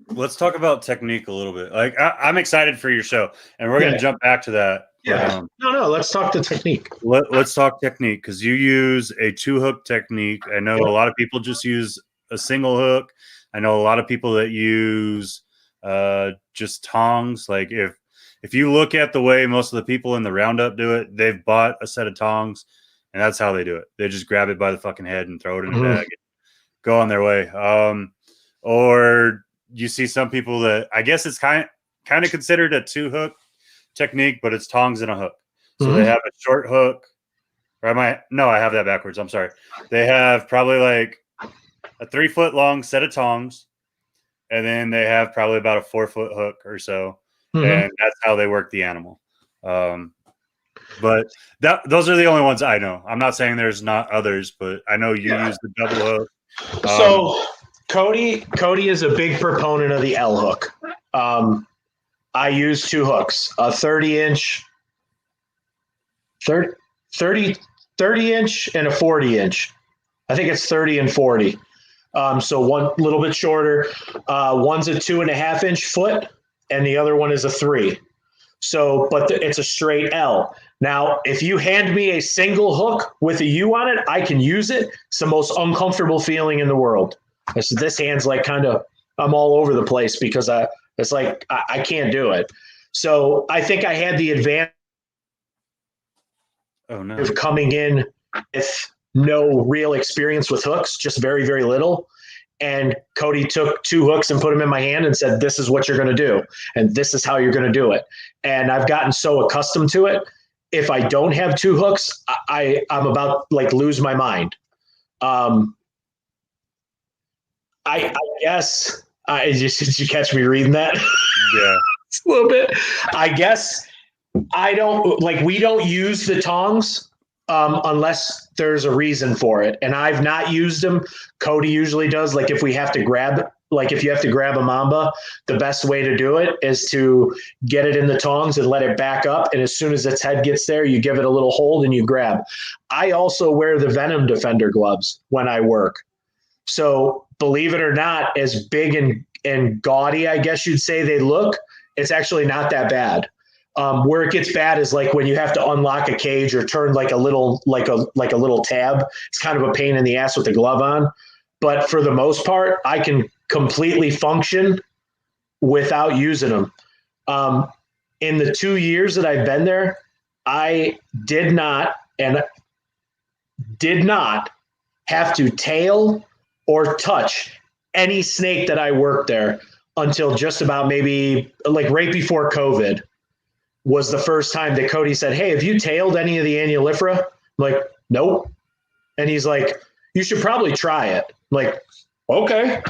let's talk about technique a little bit. Like I'm excited for your show, and we're going to jump back to that.
Yeah. But, no, let's talk the technique.
Let's talk technique, because you use a 2-hook technique. I know a lot of people just use a single hook. I know a lot of people that use just tongs. Like if you look at the way most of the people in the roundup do it, they've bought a set of tongs, and that's how they do it. They just grab it by the fucking head and throw it in a bag and go on their way. Or you see some people that, I guess it's kind of considered a 2-hook technique, but it's tongs and a hook. So they have a short hook. Or I have that backwards. I'm sorry. They have probably like a 3-foot long set of tongs, and then they have probably about a 4-foot hook or so. And that's how they work the animal. But those are the only ones I know. I'm not saying there's not others, but I know you use the double hook.
So Cody is a big proponent of the L hook. I use 2 hooks, a 30-inch, 30-inch and a 40-inch. I think it's 30 and 40. So one little bit shorter. One's a 2.5-inch foot, and the other one is a 3. So, but it's a straight L. Now, if you hand me a single hook with a U on it, I can use it. It's the most uncomfortable feeling in the world. This hand's like I'm all over the place because it's like I can't do it. So I think I had the advantage of coming in with no real experience with hooks, just very, very little. And Cody took 2 hooks and put them in my hand and said, this is what you're going to do. And this is how you're going to do it. And I've gotten so accustomed to it. If I don't have 2 hooks, I'm about like lose my mind. I guess did you catch me reading that?
Yeah.
A little bit. I guess we don't use the tongs unless there's a reason for it. And I've not used them. Cody usually does. Like if you have to grab a mamba, the best way to do it is to get it in the tongs and let it back up. And as soon as its head gets there, you give it a little hold and you grab. I also wear the Venom Defender gloves when I work. So believe it or not, as big and gaudy, I guess you'd say they look, it's actually not that bad. Where it gets bad is like when you have to unlock a cage or turn like a little tab. It's kind of a pain in the ass with the glove on. But for the most part, I can completely function without using them. In the 2 years that I've been there, I did not have to tail or touch any snake that I worked there until just about maybe like right before COVID was the first time that Cody said, hey, have you tailed any of the Annulifera? I'm like, nope. And he's like, you should probably try it. I'm like, okay.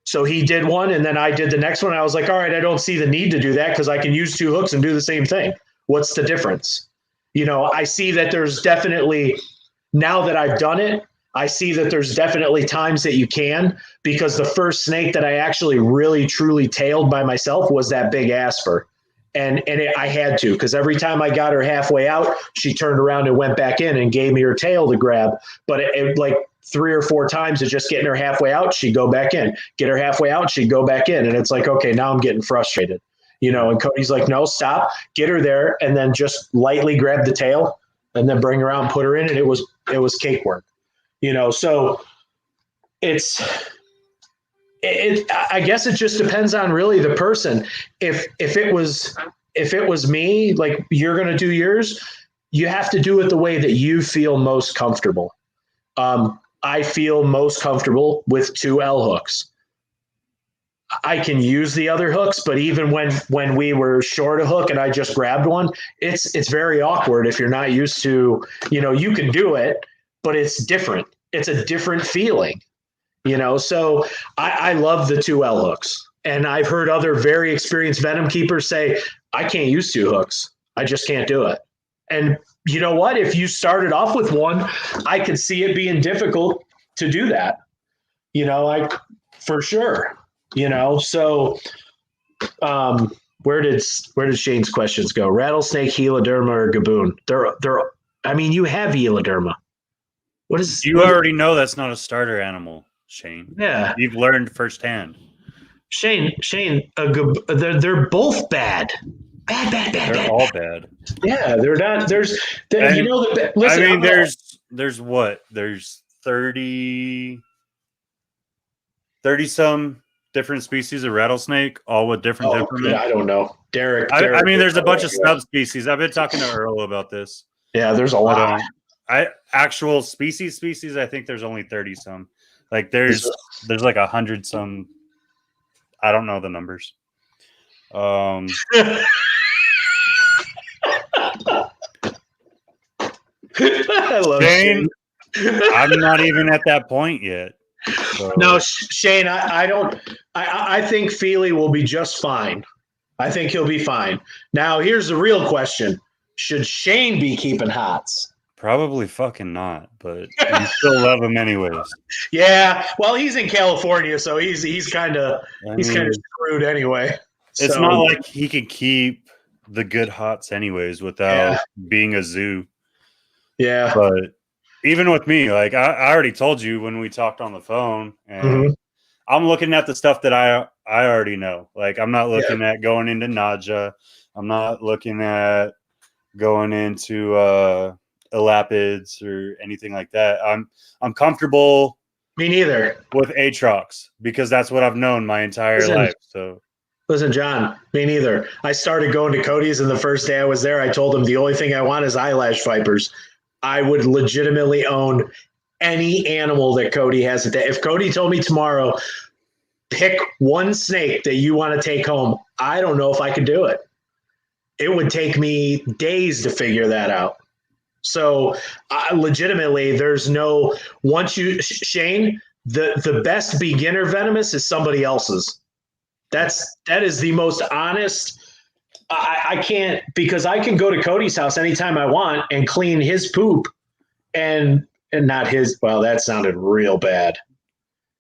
So he did one, and then I did the next one. I was like, all right, I don't see the need to do that because I can use 2 hooks and do the same thing. What's the difference? You know, I see that there's definitely, now that I've done it, I see that there's definitely times that you can, because the first snake that I actually really truly tailed by myself was that big Asper. And I had to, because every time I got her halfway out, she turned around and went back in and gave me her tail to grab. But it like 3 or 4 times of just getting her halfway out, she'd go back in. Get her halfway out, she'd go back in. And it's like, okay, now I'm getting frustrated. You know, and Cody's like, no, stop, get her there, and then just lightly grab the tail and then bring her out and put her in. And it was cake work. You know, so it's I guess it just depends on really the person. If it was me, like you're going to do yours, you have to do it the way that you feel most comfortable. I feel most comfortable with 2 L hooks. I can use the other hooks, but even when we were short a hook and I just grabbed one, it's very awkward if you're not used to, you can do it, but it's different. It's a different feeling, So I love the 2 L hooks. And I've heard other very experienced venom keepers say, I can't use 2 hooks. I just can't do it. And you know what? If you started off with one, I could see it being difficult to do that. For sure. So where did Shane's questions go? Rattlesnake, heloderma, or gaboon? You have heloderma. What is
you already know that's not a starter animal, Shane?
Yeah,
you've learned firsthand.
Shane, they're both bad. Bad.
All bad.
Yeah, they're not. Listen.
There's what? There's 30 some different species of rattlesnake, all with different temperaments.
I don't know, Derek.
There's a bunch of subspecies. I've been talking to Earl about this.
Yeah, there's a lot.
Actual species. I think there's only 30 some. Like there's like 100 some. I don't know the numbers.
I love
Shane. I'm not even at that point yet. So.
No, Shane, I don't. I think Feely will be just fine. I think he'll be fine. Now, here's the real question: should Shane be keeping hots?
Probably fucking not, but you still love him anyways.
Yeah, well, he's in California, so he's kind of screwed anyway.
It's not like he could keep the good hots anyways without being a zoo.
Yeah,
but even with me, like I already told you when we talked on the phone, and I'm looking at the stuff that I already know. Like I'm not looking at going into Naja. I'm not looking at going into elapids or anything like that. I'm comfortable.
Me neither.
With Aatrox because that's what I've known my entire life. So.
Listen, John, me neither. I started going to Cody's, and the first day I was there, I told him the only thing I want is eyelash vipers. I would legitimately own any animal that Cody has. If Cody told me tomorrow, pick one snake that you want to take home, I don't know if I could do it. It would take me days to figure that out. So legitimately, there's no Shane, the best beginner venomous is somebody else's. That is the most honest. I can't, because I can go to Cody's house anytime I want and clean his poop and not his. Well, that sounded real bad.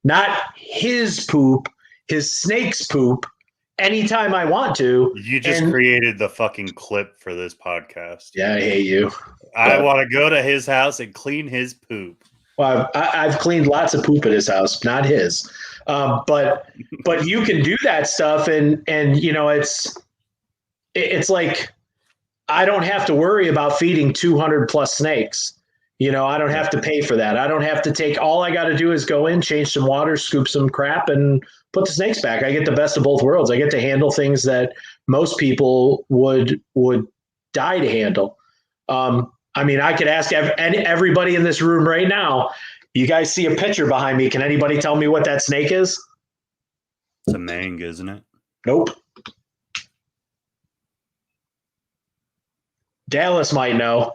Not his poop, his snake's poop anytime I want to.
You just created the fucking clip for this podcast.
Yeah, I hate you.
I want to go to his house and clean his poop.
Well, I've cleaned lots of poop at his house, not his. But you can do that stuff, and it's like I don't have to worry about feeding 200 plus snakes. I don't have to pay for that. I don't have to take. All I got to do is go in, change some water, scoop some crap, and put the snakes back. I get the best of both worlds. I get to handle things that most people would die to handle. I could ask everybody in this room right now. You guys see a picture behind me. Can anybody tell me what that snake is?
It's a mang, isn't it?
Nope. Dallas might know.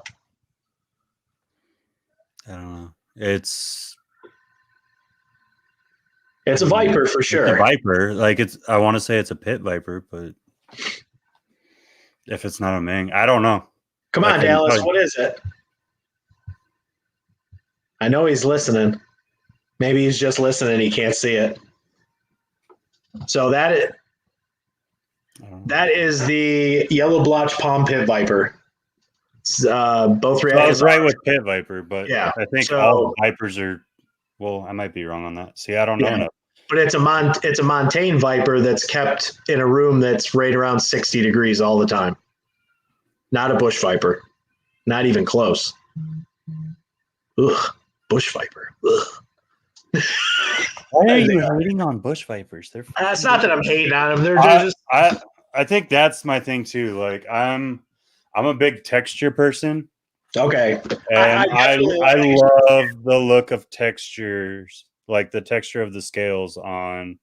I don't know. It's
a viper for sure.
It's a viper. Like I want to say it's a pit viper, but if it's not a mang, I don't know.
Come on, Dallas. What is it? I know he's listening. Maybe he's just listening. He can't see it. So that is the yellow blotch palm pit viper. Both
I was right with pit viper, but
yeah,
I think all vipers are. Well, I might be wrong on that. See, I don't know enough.
But it's a montane viper that's kept in a room that's right around 60 degrees all the time. Not a bush viper. Not even close. Ugh. Bush viper. Ugh.
Why are you hating on bush vipers? They're
it's not that I'm hating on them. They're just.
I think that's my thing too. Like I'm a big texture person.
Okay.
And I love the look of textures, like the texture of the scales on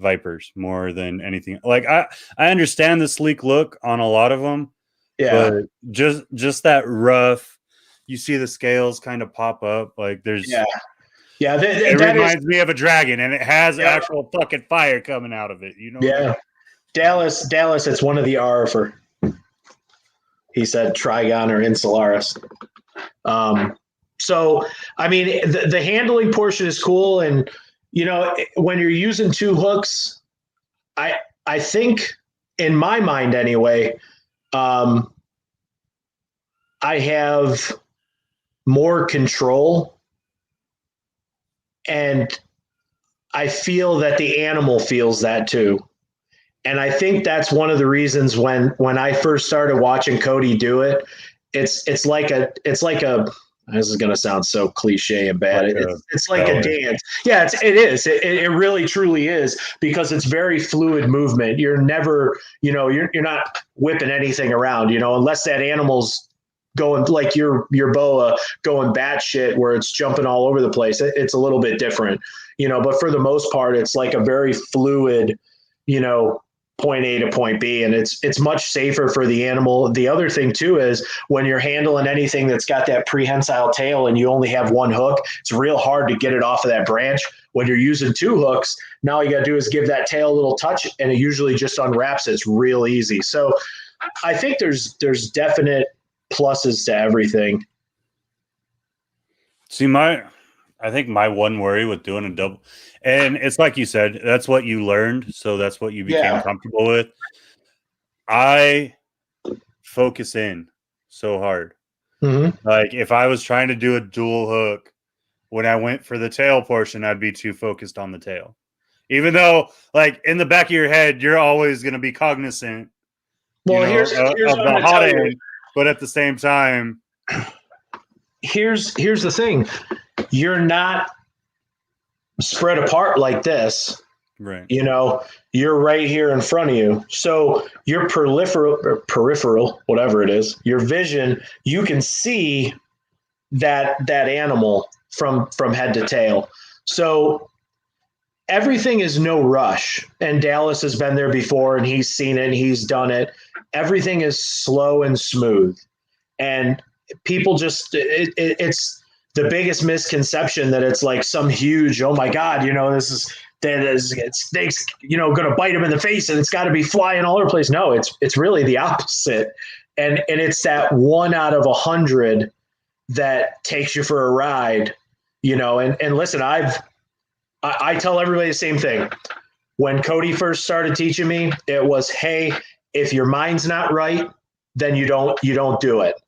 vipers more than anything. Like I understand the sleek look on a lot of them,
Yeah.
but just that rough, you see the scales kind of pop up. Like there's it reminds me of a dragon, and it has actual fucking fire coming out of it. You know?
Yeah. Dallas, it's one of the R for. He said Trigon or Insularis. So, I mean, the handling portion is cool. And, you know, when you're using two hooks, I think, in my mind anyway, I have more control. And I feel that the animal feels that too. And I think that's one of the reasons when I first started watching Cody do it, it's like a this is going to sound so cliche and bad. It's like a dance. Yeah, it is. It really truly is, because it's very fluid movement. You're never, you know, you're not whipping anything around, you know, unless that animal's going like your boa going batshit where it's jumping all over the place. It's a little bit different, you know, but for the most part, it's like a very fluid, you know, point A to point B, and it's much safer for the animal. The other thing too is when you're handling anything that's got that prehensile tail and you only have one hook, it's real hard to get it off of that branch. When you're using two hooks, now you got to do is give that tail a little touch, and it usually just unwraps it. It's real easy. So I think there's definite pluses to everything.
See, I think my one worry with doing a double, and it's like you said, that's what you learned, so that's what you became comfortable with. I focus in so hard.
Mm-hmm.
Like if I was trying to do a dual hook, when I went for the tail portion, I'd be too focused on the tail. Even though, like in the back of your head, you're always going to be cognizant,
well,
here's of the hot end, but at the same time,
here's the thing. You're not spread apart like this,
right?
You know, you're right here in front of you. So your peripheral, whatever it is, your vision, you can see that animal from head to tail. So everything is no rush. And Dallas has been there before, and he's seen it and he's done it. Everything is slow and smooth. And people just, it's the biggest misconception that it's like some huge, oh my God, you know, snake's, you know, going to bite him in the face and it's got to be flying all over the place. No, it's really the opposite. And it's that 1 out of 100 that takes you for a ride, you know, and listen, I tell everybody the same thing. When Cody first started teaching me, it was, hey, if your mind's not right, then you don't do it.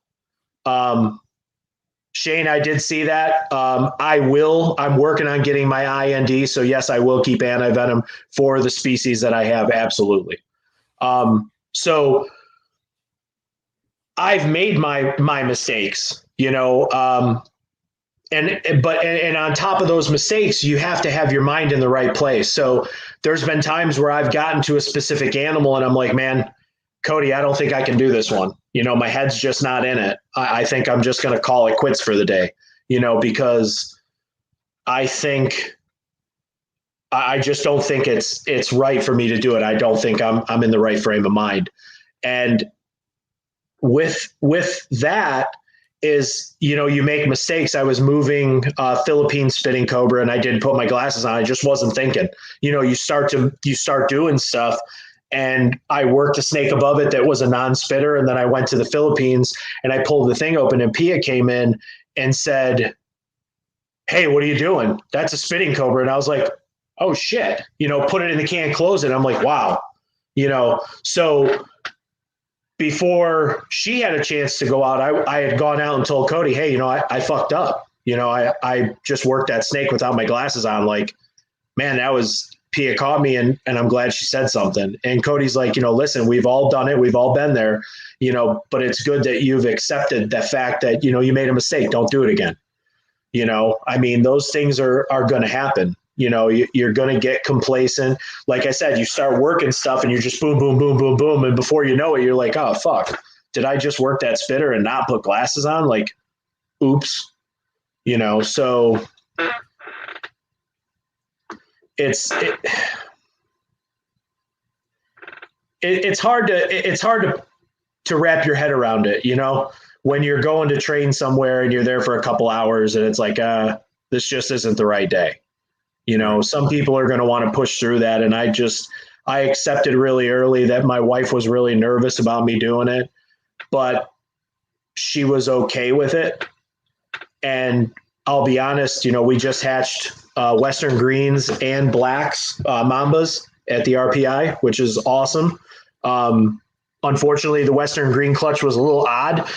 Shane, I did see that. I'm working on getting my IND. So yes, I will keep antivenom for the species that I have. Absolutely. So I've made my mistakes, you know, and on top of those mistakes, you have to have your mind in the right place. So there's been times where I've gotten to a specific animal and I'm like, man, Cody, I don't think I can do this one. You know, my head's just not in it. I think I'm just going to call it quits for the day, you know, because I just don't think it's right for me to do it. I don't think I'm in the right frame of mind. And with that is, you know, you make mistakes. I was moving Philippine spitting cobra and I didn't put my glasses on. I just wasn't thinking, you know, you start doing stuff. And I worked a snake above it that was a non-spitter. And then I went to the Philippines and I pulled the thing open and Pia came in and said, hey, what are you doing? That's a spitting cobra. And I was like, oh shit, you know, put it in the can, close it. I'm like, wow, you know, so before she had a chance to go out, I had gone out and told Cody, hey, you know, I fucked up. You know, I just worked that snake without my glasses on. Like, man, that was, Pia caught me and I'm glad she said something. And Cody's like, you know, listen, we've all done it. We've all been there, you know, but it's good that you've accepted the fact that, you know, you made a mistake. Don't do it again. You know, I mean, those things are going to happen. You're going to get complacent. Like I said, you start working stuff and you're just boom, boom, boom, boom, boom. And before you know it, you're like, oh, fuck. Did I just work that spitter and not put glasses on? Like, oops. So it's hard to wrap your head around it, when you're going to train somewhere and you're there for a couple hours and it's like, this just isn't the right day. Some people are going to want to push through that. And I accepted really early that my wife was really nervous about me doing it, but she was okay with it. And I'll be honest, we just hatched Western greens and blacks, Mambas at the RPI, which is awesome. Unfortunately, the Western green clutch was a little odd.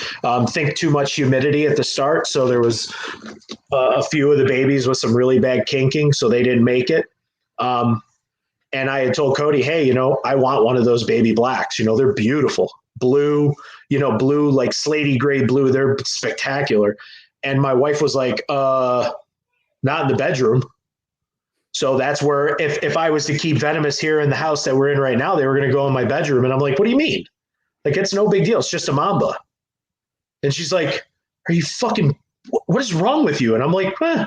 Think too much humidity at the start. So there was a few of the babies with some really bad kinking, so they didn't make it. And I had told Cody, hey, I want one of those baby blacks. They're beautiful. Blue, blue, like slatey gray blue. They're spectacular. And my wife was like, not in the bedroom. So that's where if I was to keep Venomous here in the house that we're in right now, they were going to go in my bedroom. And I'm like, what do you mean? Like, it's no big deal. It's just a Mamba. And she's like, are you fucking, what is wrong with you? And I'm like, eh.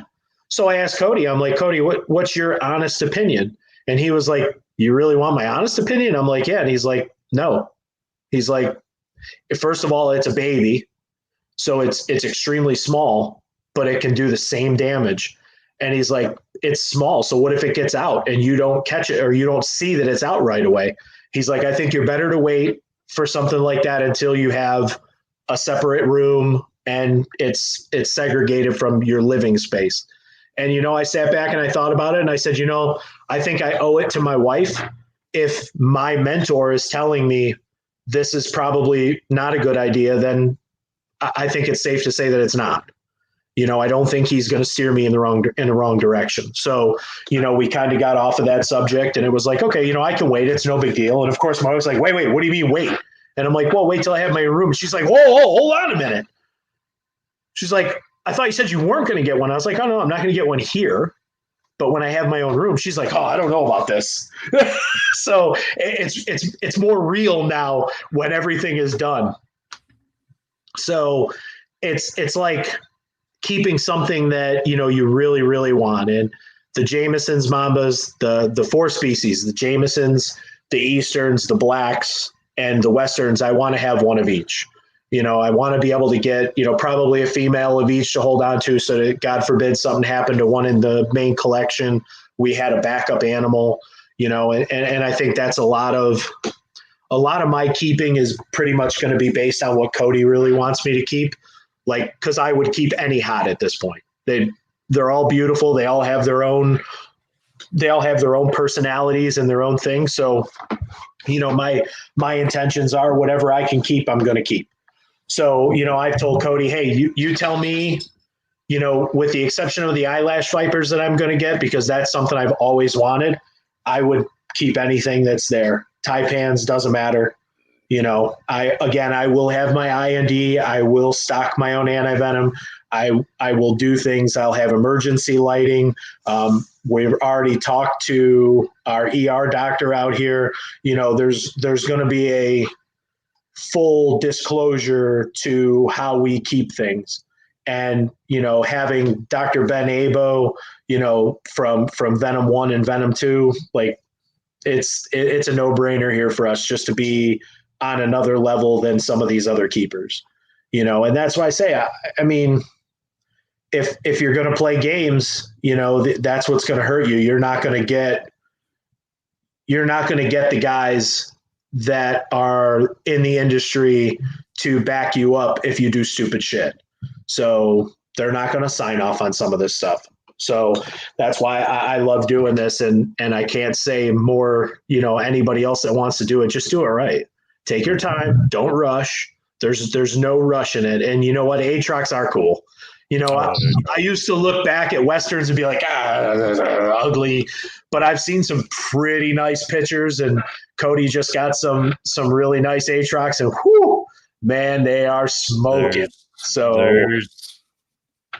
So I asked Cody, I'm like, Cody, what's your honest opinion? And he was like, you really want my honest opinion? I'm like, yeah. And he's like, no. He's like, first of all, it's a baby. So it's extremely small, but it can do the same damage. And he's like, it's small. So what if it gets out and you don't catch it or you don't see that it's out right away? He's like, I think you're better to wait for something like that until you have a separate room and it's segregated from your living space. And, I sat back and I thought about it and I said, I think I owe it to my wife. If my mentor is telling me this is probably not a good idea, then I think it's safe to say that it's not. I don't think he's going to steer me in the wrong direction. So, we kind of got off of that subject and it was like, okay, I can wait. It's no big deal. And of course, my wife's like, wait, what do you mean wait? And I'm like, well, wait till I have my room. She's like, whoa, hold on a minute. She's like, I thought you said you weren't going to get one. I was like, oh no, I'm not going to get one here. But when I have my own room, she's like, oh, I don't know about this. So it's more real now when everything is done. So it's like keeping something that, you really, really want. And the Jamesons, Mambas, the four species, the Jamesons, the Easterns, the blacks, and the Westerns, I want to have one of each. I want to be able to get, probably a female of each to hold on to so that, God forbid, something happened to one in the main collection. We had a backup animal, and I think that's a lot of my keeping is pretty much going to be based on what Cody really wants me to keep. Like, because I would keep any hot at this point. They're all beautiful. They all have their own personalities and their own things. So, my intentions are whatever I can keep, I'm going to keep. So, I've told Cody, hey, you tell me, with the exception of the eyelash vipers that I'm going to get, because that's something I've always wanted, I would keep anything that's there. Taipans, doesn't matter. I will have my IND. I will stock my own antivenom. I will do things. I'll have emergency lighting. We've already talked to our ER doctor out here. There's going to be a full disclosure to how we keep things. And, having Dr. Ben Abo, from Venom 1 and Venom 2, like it's a no-brainer here for us just to be on another level than some of these other keepers, and that's why I say, I mean, if you're going to play games, that's what's going to hurt you. You're not going to get the guys that are in the industry to back you up if you do stupid shit. So they're not going to sign off on some of this stuff. So that's why I love doing this. And I can't say more, anybody else that wants to do it, just do it right. Take your time. Don't rush. There's no rush in it. And you know what? Aatrox are cool. I used to look back at Westerns and be like, ugly, but I've seen some pretty nice pictures, and Cody just got some really nice Aatrox, and whew, man, they are smoking.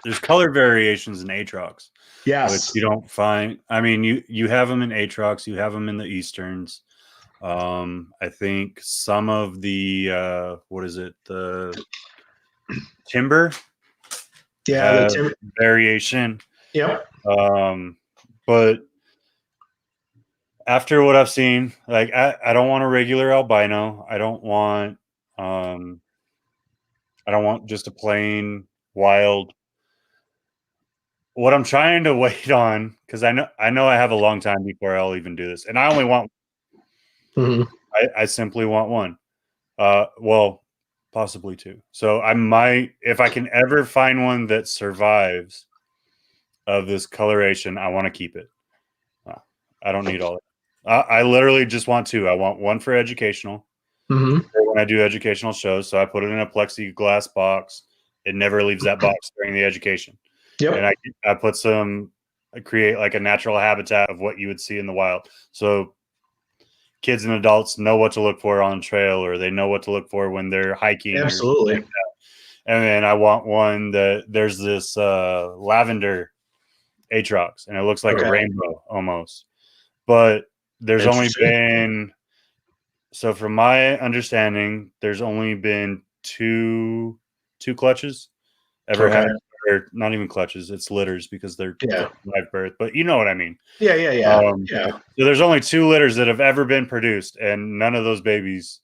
there's color variations in Aatrox.
Yes.
Which you don't find. I mean, you have them in Aatrox, you have them in the Easterns. I think some of the what is it? The Timber.
Yeah, the Timber
variation.
Yep.
But after what I've seen, like I don't want a regular albino. I don't want just a plain wild. What I'm trying to wait on, because I know I have a long time before I'll even do this, and I only want.
Mm-hmm.
I simply want one. Well, possibly two. So I might, if I can ever find one that survives of this coloration, I want to keep it. I don't need all that. I literally just want two. I want one for educational.
Mm-hmm.
When I do educational shows, so I put it in a plexiglass box. It never leaves that box during the education.
Yep.
And I put I create like a natural habitat of what you would see in the wild. So kids and adults know what to look for on trail, or they know what to look for when they're hiking.
Absolutely.
Like and then I want one that there's this lavender Aatrox, and it looks like a rainbow almost. But there's only been, so from my understanding, there's only been two clutches ever had, or not even clutches, it's litters because they're live birth, but you know what I mean.
Yeah.
So there's only 2 litters that have ever been produced, and none of those babies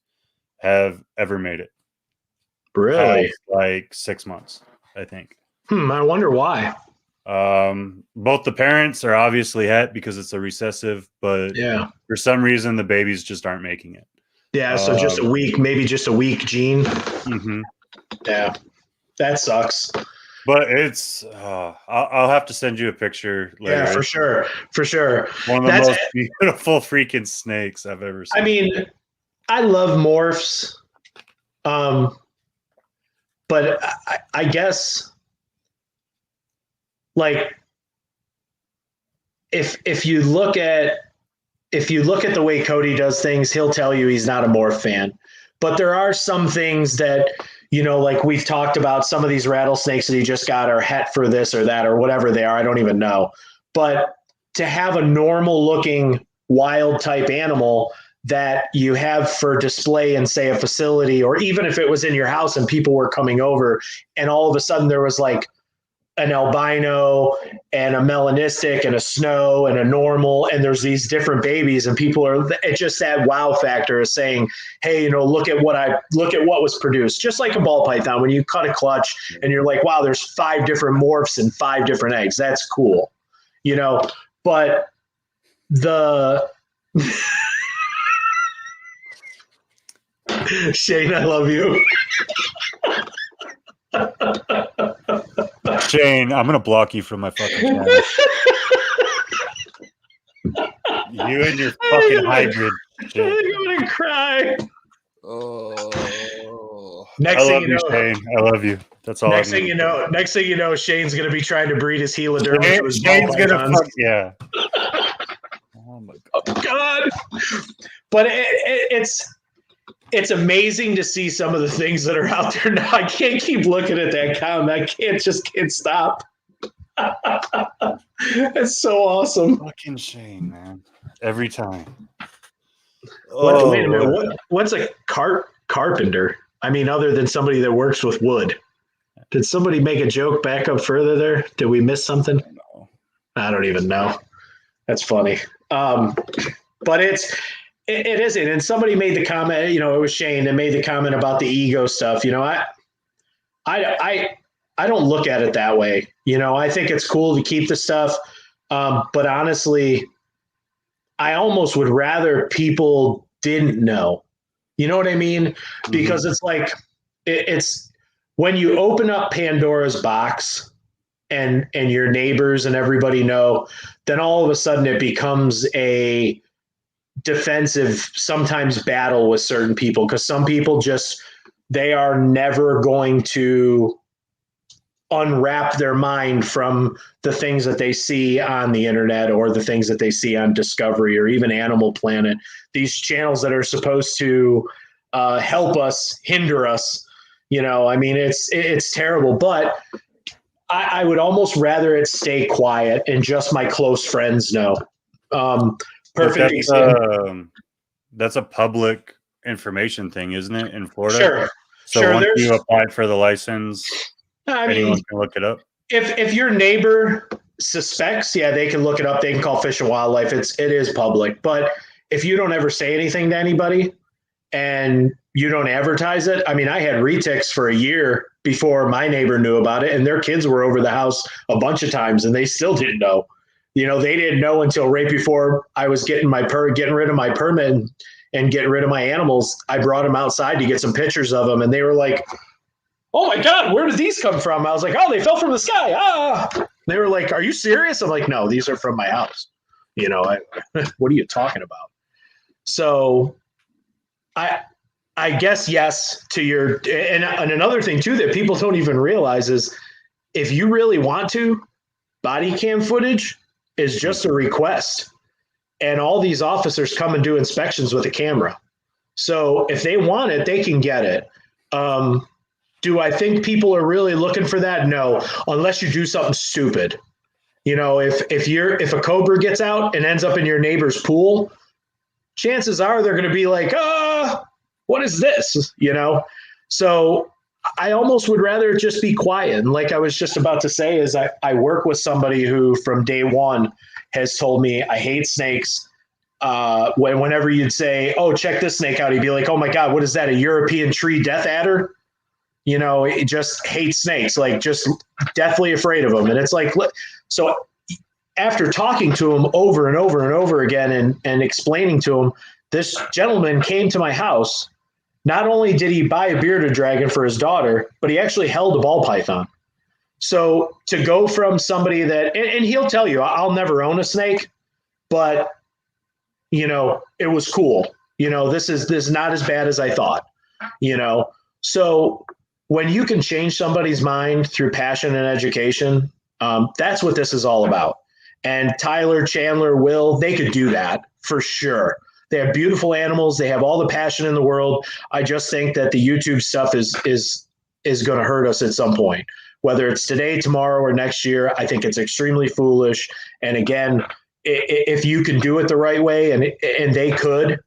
have ever made it.
Really?
Like 6 months, I think.
I wonder why.
Both the parents are obviously het because it's a recessive, but for some reason the babies just aren't making it.
Yeah, so just a weak, maybe just a weak gene.
Mm-hmm.
Yeah, that sucks.
But it's I'll have to send you a picture later.
Yeah, for sure.
One of the most beautiful freaking snakes I've ever seen.
I mean, I love morphs, but I guess like if you look at the way Cody does things, he'll tell you he's not a morph fan. But there are some things that, like we've talked about, some of these rattlesnakes that he just got are het for this or that or whatever they are. I don't even know. But to have a normal looking wild type animal that you have for display in, say, a facility, or even if it was in your house and people were coming over and all of a sudden there was like an albino and a melanistic and a snow and a normal, and there's these different babies, and people are, it's just that wow factor of saying, hey, look at what was produced. Just like a ball python, when you cut a clutch and you're like, wow, there's 5 different morphs and 5 different eggs. That's cool. But the Shane, I love you.
Shane, I'm gonna block you from my fucking channel. You and your fucking hybrid shit.
I'm gonna cry.
Oh, I love you, Shane. I love you. That's all.
Next thing you know, Shane's gonna be trying to breed his heloderma.
Shane's gonna fuck, yeah.
Oh my god! But it's amazing to see some of the things that are out there now. I can't keep looking at that count. I can't stop. It's so awesome.
Fucking Shane, man. Every time.
Wait a minute. What's a carpenter? I mean, other than somebody that works with wood. Did somebody make a joke back up further there? Did we miss something? I don't even know. That's funny. But it isn't. And somebody made the comment, it was Shane that made the comment about the ego stuff. I don't look at it that way. I think it's cool to keep the stuff. But honestly, I almost would rather people didn't know. You know what I mean? Because it's like, it's when you open up Pandora's box and your neighbors and everybody know, then all of a sudden it becomes a defensive, sometimes battle with certain people, because some people they are never going to unwrap their mind from the things that they see on the internet or the things that they see on Discovery or even Animal Planet, these channels that are supposed to help us, hinder us. I mean, it's terrible. But I would almost rather it stay quiet and just my close friends know. Perfect example.
That's a public information thing, isn't it, in Florida?
Sure.
So once you apply for the license, anyone can look it up.
If your neighbor suspects, yeah, they can look it up. They can call Fish and Wildlife. It is public. But if you don't ever say anything to anybody and you don't advertise it, I mean, I had retics for a year before my neighbor knew about it, and their kids were over the house a bunch of times, and they still didn't know. You know, they didn't know until right before I was getting rid of my permit and getting rid of my animals. I brought them outside to get some pictures of them, and they were like, "Oh my God, where did these come from?" I was like, "Oh, they fell from the sky." Ah, they were like, "Are you serious?" I'm like, "No, these are from my house." You know, what are you talking about? So, I guess yes to your and another thing too that people don't even realize is if you really want to, body cam footage is just a request, and all these officers come and do inspections with a camera. So if they want it, they can get it. Do I think people are really looking for that? No, unless you do something stupid. You know, if a cobra gets out and ends up in your neighbor's pool, chances are they're going to be like, what is this? You know? So I almost would rather just be quiet. And like I was just about to say is I work with somebody who from day one has told me I hate snakes. Whenever you'd say, "Oh, check this snake out," he'd be like, "Oh my God, what is that? A European tree death adder?" You know, it just hates snakes, like just deathly afraid of them. And it's like, so after talking to him over and over and over again and explaining to him, this gentleman came to my house. Not only did he buy a bearded dragon for his daughter, but he actually held a ball python. So to go from somebody that, and he'll tell you, I'll never own a snake, but, you know, it was cool. You know, this is not as bad as I thought, you know. So when you can change somebody's mind through passion and education, that's what this is all about. And Tyler, Chandler, Will, they could do that for sure. They have beautiful animals. They have all the passion in the world. I just think that the YouTube stuff is going to hurt us at some point, whether it's today, tomorrow, or next year. I think it's extremely foolish. And again, if you can do it the right way, and they could,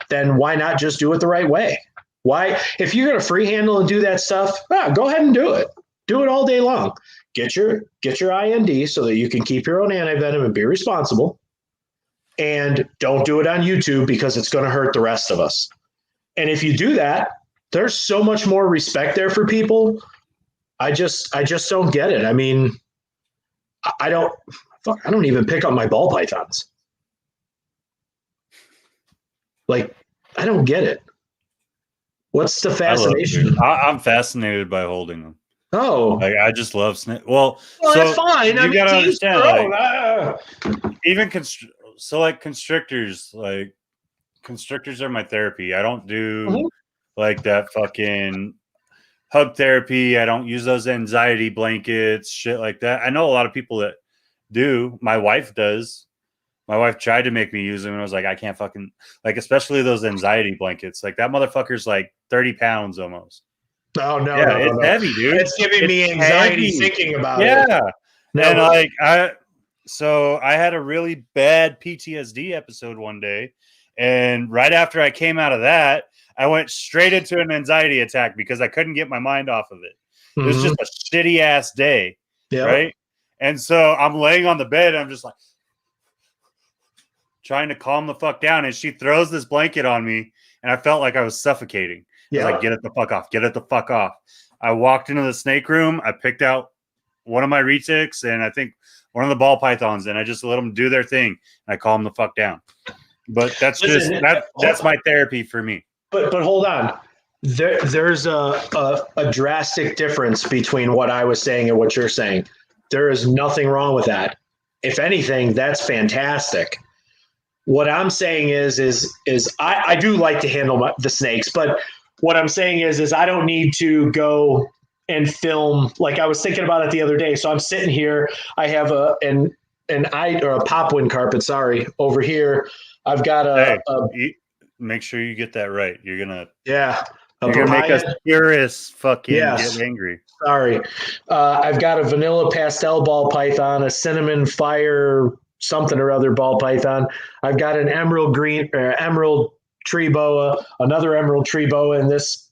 then why not just do it the right way? Why, if you're going to free handle and do that stuff, go ahead and do it. Do it all day long. Get your IND so that you can keep your own anti-venom and be responsible. And don't do it on YouTube because it's going to hurt the rest of us. And if you do that, there's so much more respect there for people. I just don't get it. I mean, I don't even pick up my ball pythons. Like, I don't get it. What's the fascination?
I'm fascinated by holding them.
Oh,
like I just love snakes. Well, so
that's fine.
You gotta understand, like, even constrictors. Like constrictors are my therapy. I don't do like that fucking hug therapy. I don't use those anxiety blankets, shit like that. I know a lot of people that do. My wife does. My wife tried to make me use them, and I was like, I can't fucking, like, especially those anxiety blankets. Like, that motherfucker's like 30 pounds almost.
Oh, no,
yeah, it's heavy, dude.
It's giving me anxiety thinking about it.
Yeah. And like, I had a really bad PTSD episode one day, and right after I came out of that, I went straight into an anxiety attack because I couldn't get my mind off of it. It was just a shitty ass day, right? And so I'm laying on the bed, and I'm just like trying to calm the fuck down, and she throws this blanket on me, and I felt like I was suffocating. I was like, get it the fuck off. Get it the fuck off. I walked into the snake room. I picked out one of my retics and I think one of the ball pythons, and I just let them do their thing. And I calm the fuck down. But that's that's my therapy for me.
But hold on. There's a drastic difference between what I was saying and what you're saying. There is nothing wrong with that. If anything, that's fantastic. What I'm saying is I do like to handle the snakes, but what I'm saying is I don't need to go and film. Like I was thinking about it the other day. So I'm sitting here. I have a popwin carpet. Sorry, over here. I've got
make sure you get that right. You're gonna.
Yeah,
You're going to make us purists fucking
Yes.
get angry.
Sorry. I've got a vanilla pastel ball python, a cinnamon fire something or other ball python. I've got an emerald tree boa, another emerald tree boa, and this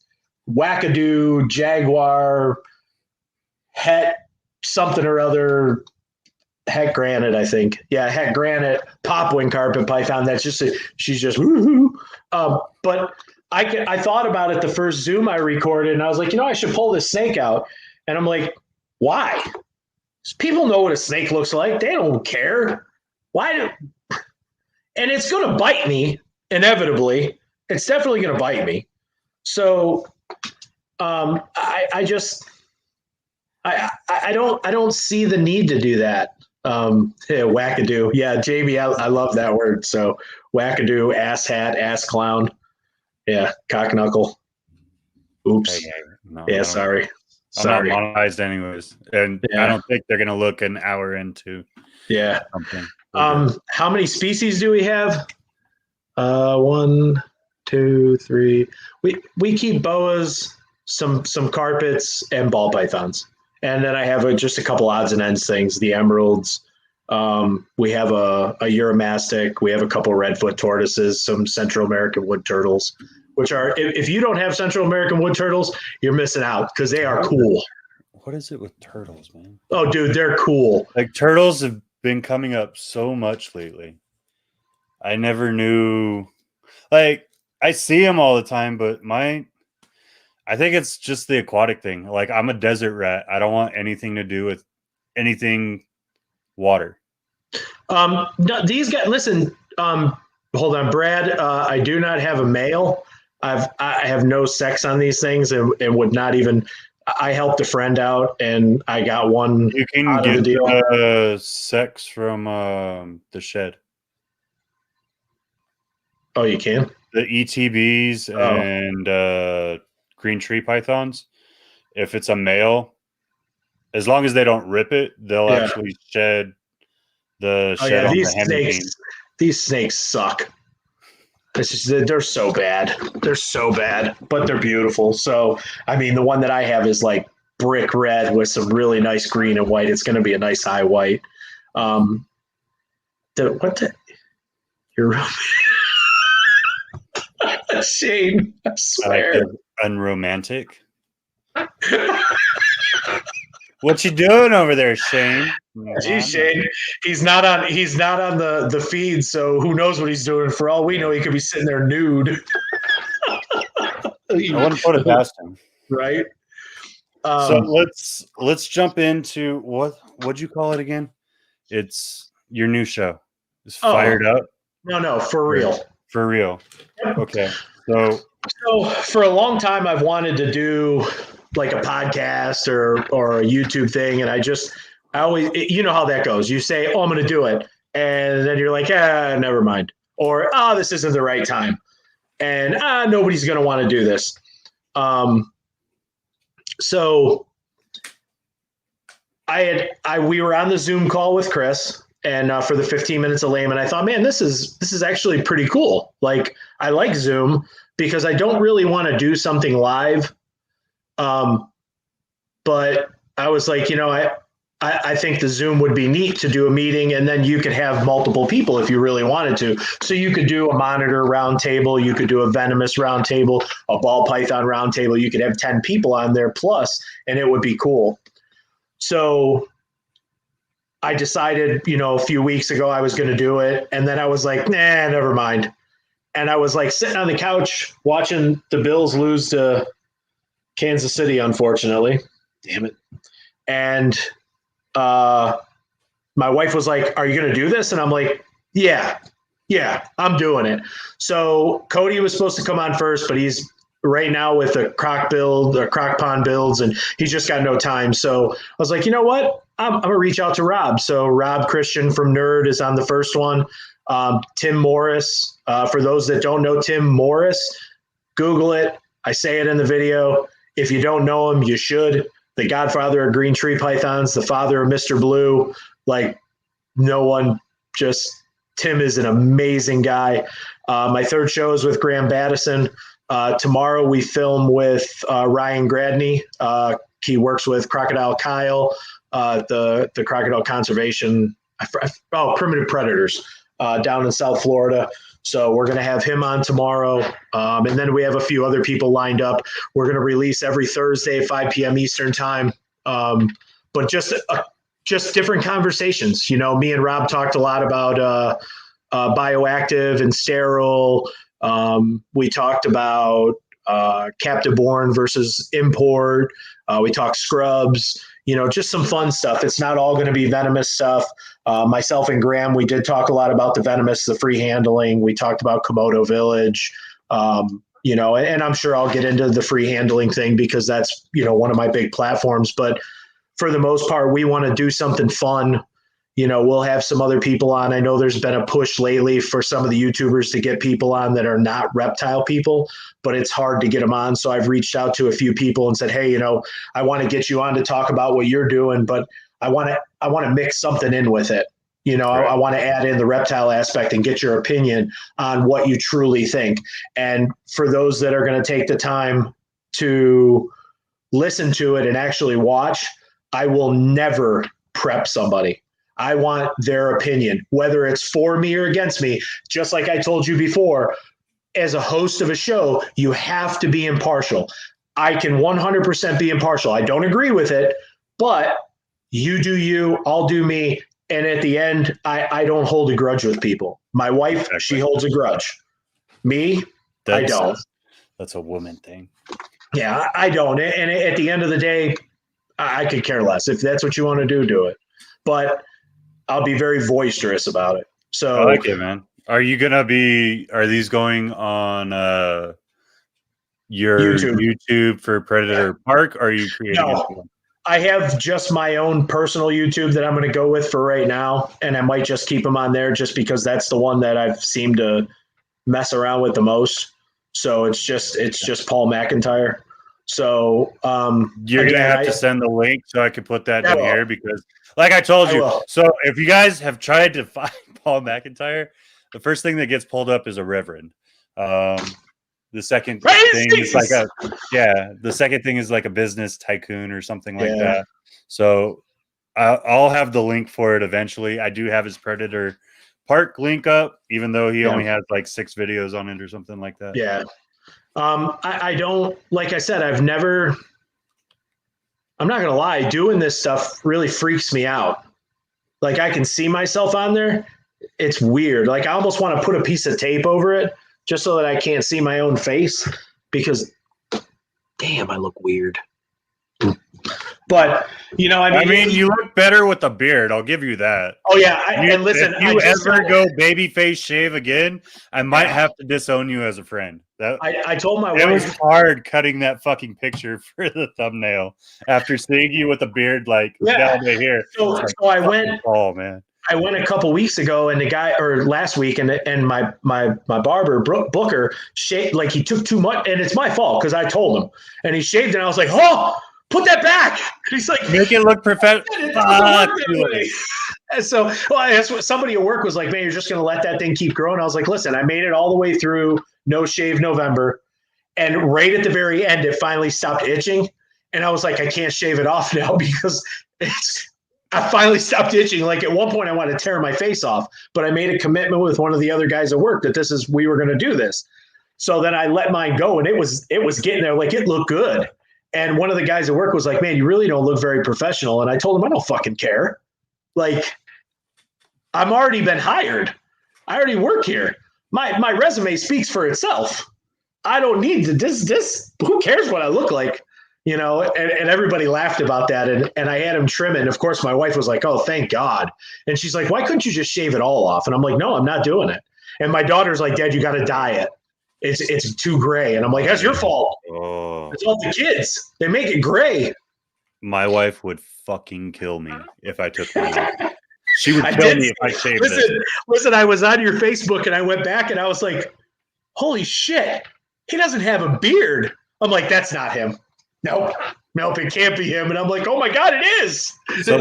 wackadoo jaguar het something or other, het granite, I think. Yeah, het granite popwing carpet python. That's just she's just woohoo. But I thought about it the first Zoom I recorded, and I was like, I should pull this snake out. And I'm like, why? People know what a snake looks like. They don't care. Why? And it's going to bite me inevitably. It's definitely going to bite me. So I don't see the need to do that. Wackadoo. Yeah, Jamie, I love that word. So wackadoo, ass hat, ass clown. Yeah, cock knuckle. Oops.
Hey, no,
yeah, sorry.
I'm not monetized anyways. And I don't think they're going to look an hour into something.
How many species do we have? 1, 2, 3. We keep boas, some carpets, and ball pythons. And then I have just a couple odds and ends things, the emeralds. We have a Euromastic. We have a couple redfoot tortoises, some Central American wood turtles, which are, if you don't have Central American wood turtles, you're missing out because they are cool.
What is it with turtles, man?
Oh, dude, they're cool.
Like turtles have been coming up so much lately. I never knew. Like I see them all the time, but I think it's just the aquatic thing. Like I'm a desert rat. I don't want anything to do with anything water.
No, these guys, listen, hold on, Brad. I do not have a male. I have no sex on these things and would not even. I helped a friend out and I got one.
You can get the sex from the shed.
Oh, you can?
The ETBs and green tree pythons. If it's a male, as long as they don't rip it, they'll actually shed the shed on the hemipenes.
These snakes suck. It's just, they're so bad. They're so bad, but they're beautiful. So, I mean, the one that I have is like brick red with some really nice green and white. It's going to be a nice high white. You're Shane, I swear.
I like unromantic. What you doing over there, Shane?
Geez, Shane, he's not on the feed, so who knows what he's doing? For all we know, he could be sitting there nude.
I wouldn't put it past him,
right?
So let's jump into what'd you call it again? It's your new show. It's fired up.
No, for real.
For real. Okay. So
for a long time, I've wanted to do like a podcast or a YouTube thing, and I always, you know how that goes. You say, "Oh, I'm going to do it," and then you're like, never mind, or this isn't the right time, and nobody's going to want to do this. So we were on the Zoom call with Chris, and for the 15 minutes of Lame, and I thought, man, this is actually pretty cool. Like, I like Zoom because I don't really want to do something live. But I was like, I think the Zoom would be neat to do a meeting, and then you could have multiple people if you really wanted to. So you could do a monitor roundtable, you could do a venomous roundtable, a ball python roundtable. You could have 10 people on there plus, and it would be cool. So I decided, a few weeks ago I was going to do it, and then I was like, nah, never mind. And I was like sitting on the couch watching the Bills lose to Kansas City, unfortunately. Damn it. And my wife was like, are you going to do this? And I'm like, yeah, I'm doing it. So Cody was supposed to come on first, but he's right now with a croc pond builds, and he's just got no time. So I was like, you know what? I'm going to reach out to Rob. So Rob Christian from Nerd is on the first one. Tim Morris. For those that don't know Tim Morris, Google it. I say it in the video. If you don't know him, you should. The godfather of green tree pythons, the father of Mr. Blue. Like, no one, just Tim is an amazing guy. My third show is with Graham Battison. Tomorrow we film with Ryan Gradney. He works with Crocodile Kyle, the Crocodile Conservation, Primitive Predators down in South Florida. So we're going to have him on tomorrow. And then we have a few other people lined up. We're going to release every Thursday at 5 p.m. Eastern time. But just different conversations. Me and Rob talked a lot about bioactive and sterile. We talked about captive born versus import. We talked scrubs, just some fun stuff. It's not all going to be venomous stuff. Myself and Graham, we did talk a lot about the venomous, the free handling. We talked about Komodo Village, and I'm sure I'll get into the free handling thing because that's, one of my big platforms. But for the most part, we want to do something fun. We'll have some other people on. I know there's been a push lately for some of the YouTubers to get people on that are not reptile people, but it's hard to get them on. So I've reached out to a few people and said, hey, I want to get you on to talk about what you're doing, but I want to mix something in with it. Right. I want to add in the reptile aspect and get your opinion on what you truly think. And for those that are going to take the time to listen to it and actually watch, I will never prep somebody. I want their opinion, whether it's for me or against me. Just like I told you before, as a host of a show, you have to be impartial. I can 100% be impartial. I don't agree with it, but you do you, I'll do me. And at the end, I don't hold a grudge with people. My wife, exactly. She holds a grudge. Me, I don't.
That's a woman thing.
Yeah, I don't. And at the end of the day, I could care less. If that's what you want to do it. But I'll be very boisterous about it. So
I like it, man. Are these going on your YouTube for Predator Park? Or are you creating one?
I have just my own personal YouTube that I'm going to go with for right now. And I might just keep them on there just because that's the one that I've seemed to mess around with the most. So it's just Paul McIntyre. So
you're going to have to send the link so I can put that down here because like I told you, so if you guys have tried to find Paul McIntyre, the first thing that gets pulled up is a reverend. The second thing is the second thing is like a business tycoon or something like that. So I'll have the link for it eventually. I do have his Predator Park link up, even though he only has like 6 videos on it or something like that.
Yeah. I don't, like I said, I'm not going to lie, doing this stuff really freaks me out. Like I can see myself on there. It's weird. Like I almost want to put a piece of tape over it just so that I can't see my own face because damn, I look weird. But I mean,
you look better with a beard. I'll give you that.
Oh yeah, and listen,
if you ever go babyface shave again, I might have to disown you as a friend.
I told my wife
it was hard cutting that fucking picture for the thumbnail after seeing you with a beard like down to here.
So I went.
Oh man.
I went a couple weeks ago, and the guy, or last week, and my barber Booker shaved, like he took too much, and it's my fault because I told him, and he shaved, and I was like, oh, put that back. And he's like,
make it look professional.
And so, that's what somebody at work was like, man, you're just gonna let that thing keep growing. I was like, listen, I made it all the way through No Shave November, and right at the very end, it finally stopped itching, and I was like, I can't shave it off now because I finally stopped itching. Like at one point I wanted to tear my face off, but I made a commitment with one of the other guys at work that we were going to do this. So then I let mine go and it was getting there. Like it looked good. And one of the guys at work was like, man, you really don't look very professional. And I told him, I don't fucking care. Like I'm already been hired. I already work here. My resume speaks for itself. I don't need to this. Who cares what I look like? And everybody laughed about that. And I had him trim it. And of course, my wife was like, oh, thank God. And she's like, why couldn't you just shave it all off? And I'm like, no, I'm not doing it. And my daughter's like, Dad, you got to dye it. It's too gray. And I'm like, that's your fault.
Oh.
It's all the kids. They make it gray.
My wife would fucking kill me if I took mine off. She would kill me if I shaved it.
Listen, I was on your Facebook and I went back and I was like, holy shit, he doesn't have a beard. I'm like, that's not him. Nope, it can't be him. And I'm like, oh my God, it is.
So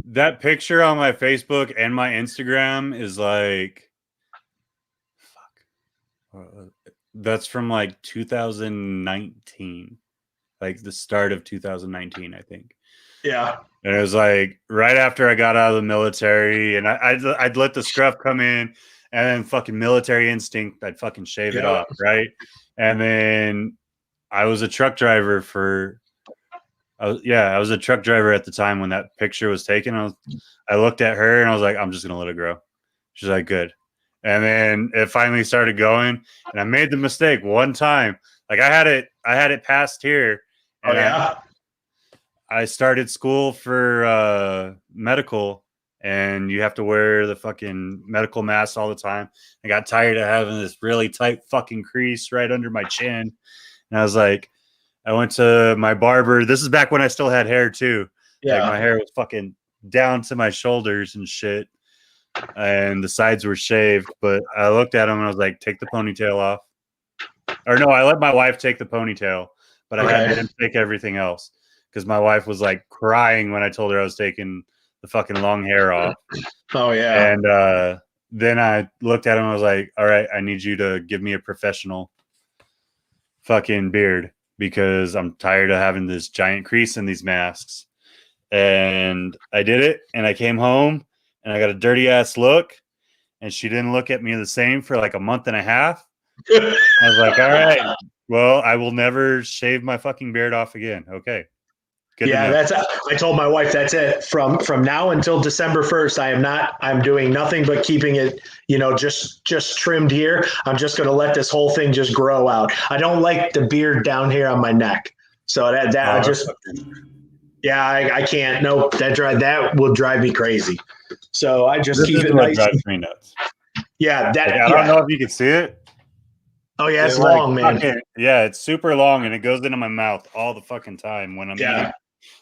that picture on my Facebook and my Instagram is like, That's from like 2019, like the start of 2019, I think.
Yeah.
And it was like right after I got out of the military, and I'd let the scruff come in, and then fucking military instinct, I'd fucking shave it off, right? And then I was a truck driver for, I was a truck driver at the time when that picture was taken. I looked at her and I was like, I'm just gonna let it grow. She's like, good. And then it finally started going, and I made the mistake one time. Like I had it passed here, and I started school for medical, and you have to wear the fucking medical mask all the time. I got tired of having this really tight fucking crease right under my chin. And I was like, I went to my barber. This is back when I still had hair too.
Yeah.
Like my hair was fucking down to my shoulders and shit. And the sides were shaved. But I looked at him and I was like, take the ponytail off. Or no, I let my wife take the ponytail, but I had him take everything else. Because my wife was like crying when I told her I was taking the fucking long hair off.
Oh, yeah.
And then I looked at him and I was like, all right, I need you to give me a professional fucking beard because I'm tired of having this giant crease in these masks. And I did it, and I came home and I got a dirty ass look, and she didn't look at me the same for like a month and a half. I was like, all right, well, I will never shave my fucking beard off again. Okay. Good
I told my wife that's it. From now until December 1st, I'm doing nothing but keeping it, just trimmed here. I'm just going to let this whole thing just grow out. I don't like the beard down here on my neck. So I can't. Nope. That will drive me crazy. So I just keep it nice.
Drives me nuts.
Yeah.
I don't know if you can see it.
Oh yeah. It's long, man.
It's super long, and it goes into my mouth all the fucking time when I'm eating.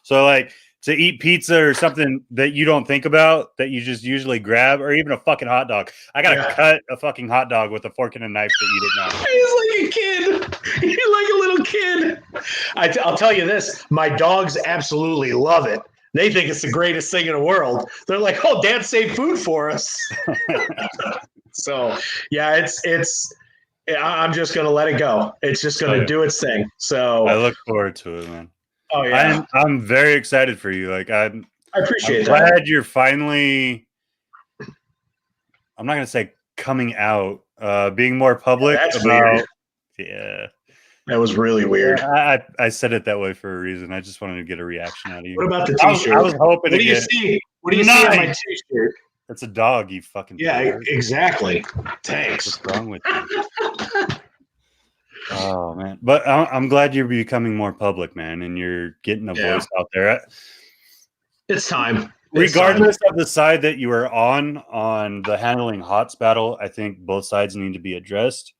So like to eat pizza or something that you don't think about, that you just usually grab, or even a fucking hot dog. I gotta cut a fucking hot dog with a fork and a knife to eat it now.
He's like a kid. He's like a little kid. I'll tell you this: my dogs absolutely love it. They think it's the greatest thing in the world. They're like, "Oh, Dad saved food for us." So yeah, it's. I'm just gonna let it go. It's just gonna do its thing. So
I look forward to it, man.
Oh yeah,
I'm very excited for you. Like I
appreciate
that.
Glad
you're finally. I'm not gonna say coming out, being more public about. Yeah,
that was really weird.
I said it that way for a reason. I just wanted to get a reaction out of you.
What about the T-shirt?
I was hoping.
What do you see? What do you see on my T-shirt?
It's a dog. You fucking.
Yeah, exactly. Thanks.
What's wrong with you? Oh man, but I'm glad you're becoming more public, man, and you're getting a voice out there.
It's time.
Regardless of the side that you are on the handling HOTS battle, I think both sides need to be addressed.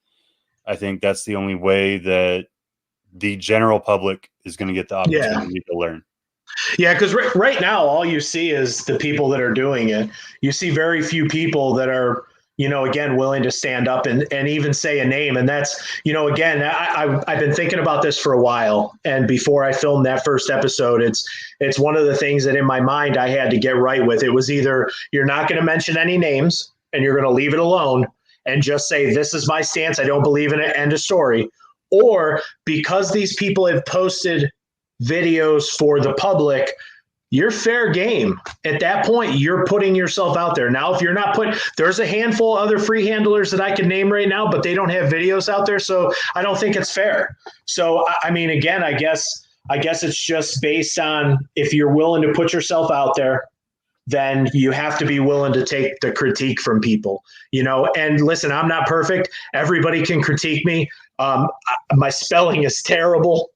I think that's the only way that the general public is going to get the opportunity to learn.
Yeah, because right now, all you see is the people that are doing it. You see very few people that are, again, willing to stand up and even say a name. And that's, again, I've been thinking about this for a while. And before I filmed that first episode, it's one of the things that in my mind I had to get right with. It was either you're not going to mention any names and you're going to leave it alone and just say, this is my stance. I don't believe in it. End of story. Or because these people have posted videos for the public, you're fair game. At that point, you're putting yourself out there. Now, if you're not there's a handful of other free handlers that I can name right now, but they don't have videos out there. So I don't think it's fair. So, I mean, again, I guess it's just based on if you're willing to put yourself out there, then you have to be willing to take the critique from people, and listen, I'm not perfect. Everybody can critique me. My spelling is terrible.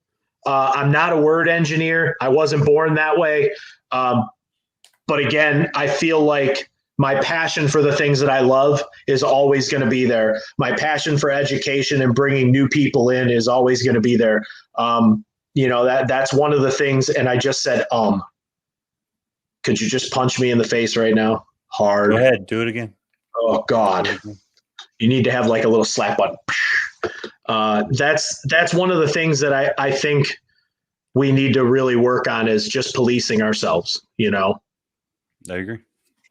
I'm not a word engineer. I wasn't born that way. But again, I feel like my passion for the things that I love is always going to be there. My passion for education and bringing new people in is always going to be there. That's one of the things. And I just said, could you just punch me in the face right now? Hard.
Go ahead. Do it again.
Oh God. You need to have like a little slap button. That's one of the things that I think we need to really work on is just policing ourselves,
I agree.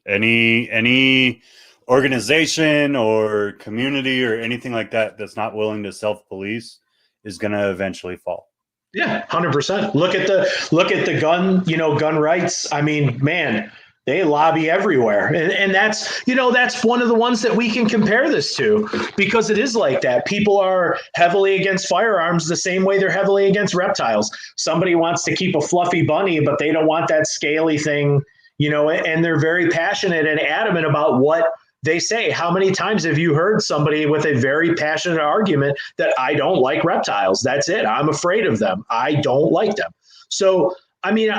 Any organization or community or anything like that that's not willing to self-police is going to eventually fall.
Yeah, 100%. Look at the gun rights. I mean, man, they lobby everywhere. And that's one of the ones that we can compare this to, because it is like that. People are heavily against firearms the same way they're heavily against reptiles. Somebody wants to keep a fluffy bunny, but they don't want that scaly thing, and they're very passionate and adamant about what they say. How many times have you heard somebody with a very passionate argument that I don't like reptiles? That's it. I'm afraid of them. I don't like them. So, I mean,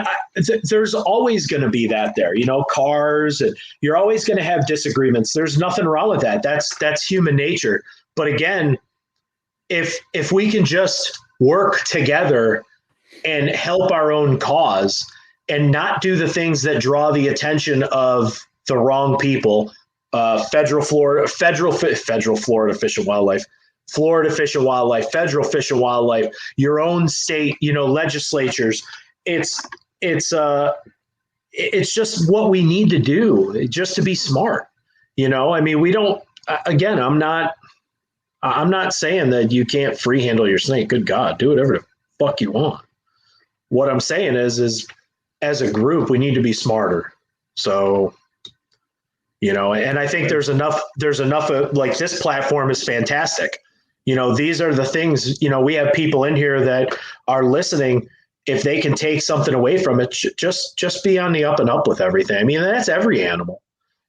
there's always going to be that there, cars, and you're always going to have disagreements. There's nothing wrong with that. That's human nature. But again, if we can just work together and help our own cause and not do the things that draw the attention of the wrong people, federal Florida Fish and Wildlife, Florida Fish and Wildlife, federal Fish and Wildlife, your own state, legislatures. It's just what we need to do just to be smart. I mean, we don't, again, I'm not saying that you can't free handle your snake. Good God, do whatever the fuck you want. What I'm saying is as a group, we need to be smarter. So, and I think there's enough of, like, this platform is fantastic. These are the things, we have people in here that are listening. If they can take something away from it, just be on the up and up with everything. I mean, that's every animal.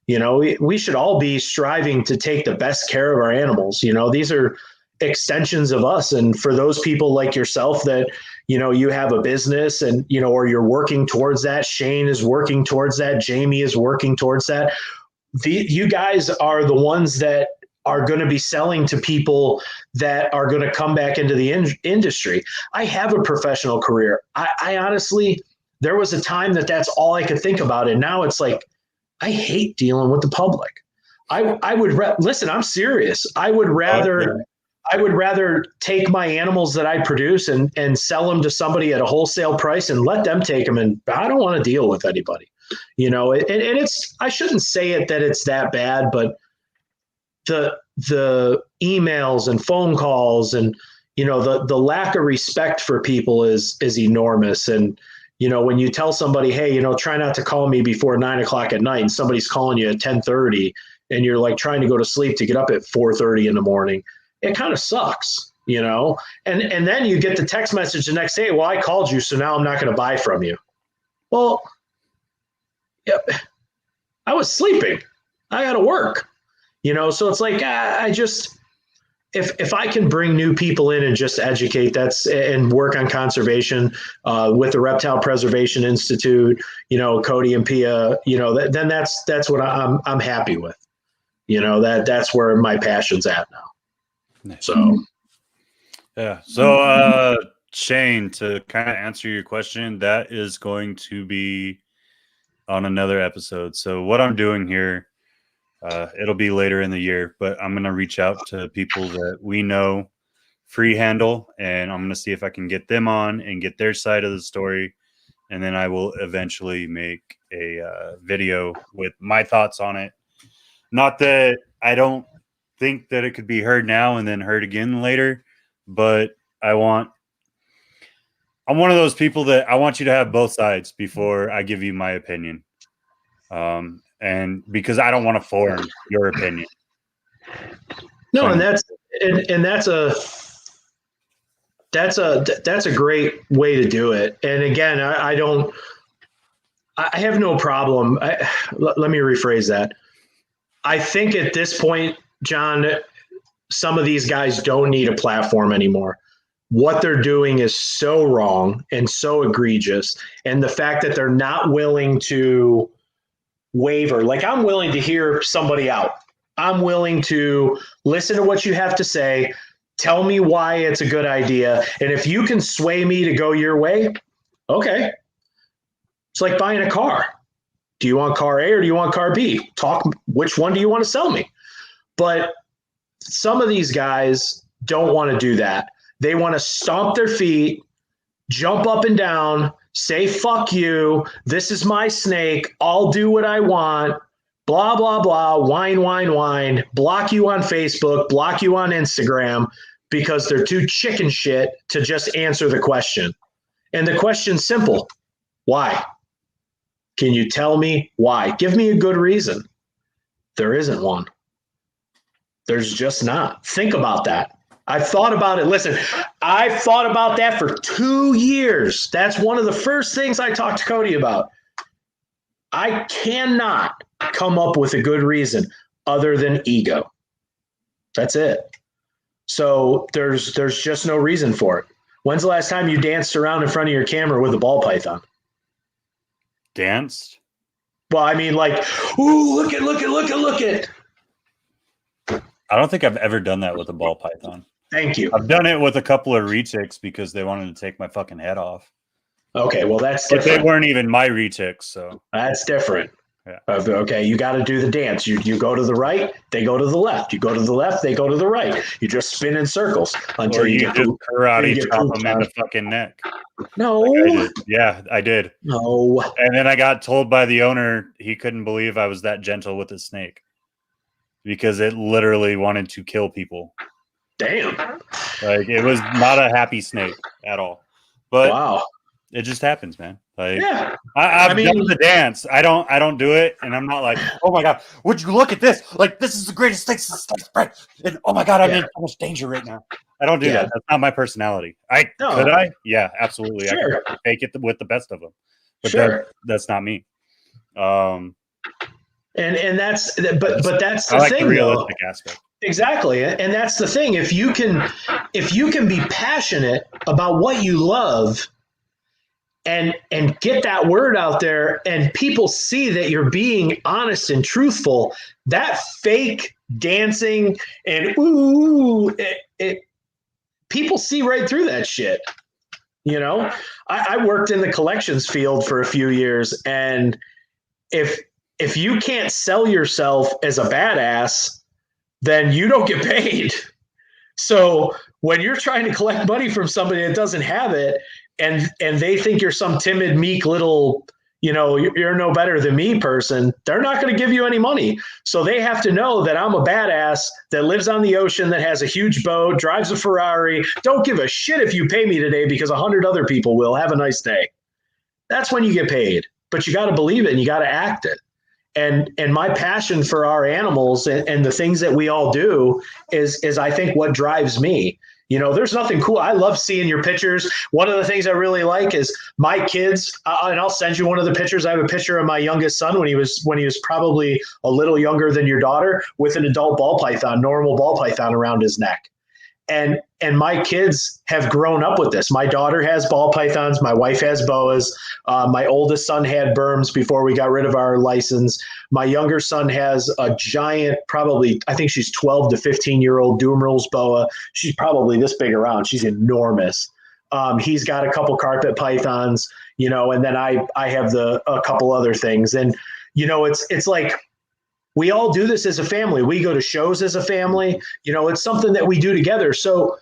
We should all be striving to take the best care of our animals. These are extensions of us. And for those people like yourself that, you have a business and, or you're working towards that, Shane is working towards that, Jamie is working towards that. You guys are the ones that are going to be selling to people that are going to come back into the industry. I have a professional career. I honestly, there was a time that's all I could think about. And now it's like, I hate dealing with the public. I would listen, I'm serious. I would rather take my animals that I produce and sell them to somebody at a wholesale price and let them take them. And I don't want to deal with anybody, and it's, I shouldn't say it that it's that bad, but the emails and phone calls and, the lack of respect for people is enormous. And, when you tell somebody, hey, try not to call me before 9:00 at night, and somebody's calling you at 10:30 and you're like trying to go to sleep to get up at 4:30 in the morning, it kind of sucks, and then you get the text message the next day. Well, I called you, so now I'm not going to buy from you. Well, yep, I was sleeping. I got to work. So it's like, I just, if I can bring new people in and just educate, and work on conservation with the Reptile Preservation Institute, Cody and Pia, then that's what I'm happy with. That's where my passion's at now.
Nice.
So,
yeah. So, Shane, to kind of answer your question, that is going to be on another episode. So what I'm doing here, it'll be later in the year, but I'm going to reach out to people that we know free handle, and I'm going to see if I can get them on and get their side of the story. And then I will eventually make a video with my thoughts on it. Not that I don't think that it could be heard now and then heard again later, but I'm one of those people that I want you to have both sides before I give you my opinion. And because I don't want to form your opinion.
No, and that's a great way to do it. And again, I have no problem. Let me rephrase that. I think at this point, John, some of these guys don't need a platform anymore. What they're doing is so wrong and so egregious. And the fact that they're not willing to waver, like, I'm willing to hear somebody out. I'm willing to listen to what you have to say. Tell me why it's a good idea. And if you can sway me to go your way, okay. It's like buying a car. Do you want car A or do you want car B? Talk, which one do you want to sell me? But some of these guys don't want to do that. They want to stomp their feet, jump up and down, say, fuck you, this is my snake, I'll do what I want, blah, blah, blah, whine, block you on Facebook, block you on Instagram because they're too chicken shit to just answer the question. And the question's simple. Why? Can you tell me why? Give me a good reason. There isn't one. There's just not. Think about that. I've thought about it. Listen, I've thought about that for 2 years. That's one of the first things I talked to Cody about. I cannot come up with a good reason other than ego. That's it. So there's just no reason for it. When's the last time you danced around in front of your camera with a ball python?
Danced?
Well, I mean, like, ooh, look it.
I don't think I've ever done that with a ball python.
Thank you.
I've done it with a couple of retics because they wanted to take my fucking head off.
Okay, well, that's
But
different.
they weren't even my retics, so.
That's different.
Yeah.
Okay, you got to do the dance. You go to the right, they go to the left. You go to the left, they go to the right. You just spin in circles until
Or you
get
just karate chop
pooped
them in
on.
the fucking neck.
No.
Like I did. Yeah, I did.
No.
And then I got told by the owner he couldn't believe I was that gentle with the snake because it literally wanted to kill people.
Damn.
Like it was not a happy snake at all. But
wow.
It just happens, man. Like
yeah.
I've done the dance. I don't do it, and I'm not like, oh my god, would you look at this? Like this is the greatest thing since sliced bread. And oh my god, I'm in so much danger right now. I don't do that. That's not my personality. Could I? Yeah, absolutely.
Sure.
I could take it with the best of them, but that's not me.
And that's but that's the
I like
thing,
the realistic aspect.
Exactly, and that's the thing. If you can be passionate about what you love. And get that word out there and people see that you're being honest and truthful, that fake dancing and people see right through that shit. You know, I worked in the collections field for a few years, and if you can't sell yourself as a badass, then you don't get paid. So when you're trying to collect money from somebody that doesn't have it, and they think you're some timid, meek little, you're no better than me person, they're not going to give you any money. So they have to know that I'm a badass that lives on the ocean, that has a huge boat, drives a Ferrari. Don't give a shit if you pay me today because 100 other people will. Have a nice day. That's when you get paid. But you got to believe it and you got to act it. And my passion for our animals and the things that we all do is I think what drives me. There's nothing cool. I love seeing your pictures. One of the things I really like is my kids, and I'll send you one of the pictures. I have a picture of my youngest son when he was probably a little younger than your daughter with an adult ball python, normal ball python around his neck. And my kids have grown up with this. My daughter has ball pythons. My wife has boas. My oldest son had berms before we got rid of our license. My younger son has a giant, probably, I think she's 12 to 15-year-old Dumerals boa. She's probably this big around. She's enormous. He's got a couple carpet pythons, and then I have a couple other things. And, it's like, we all do this as a family. We go to shows as a family. It's something that we do together. So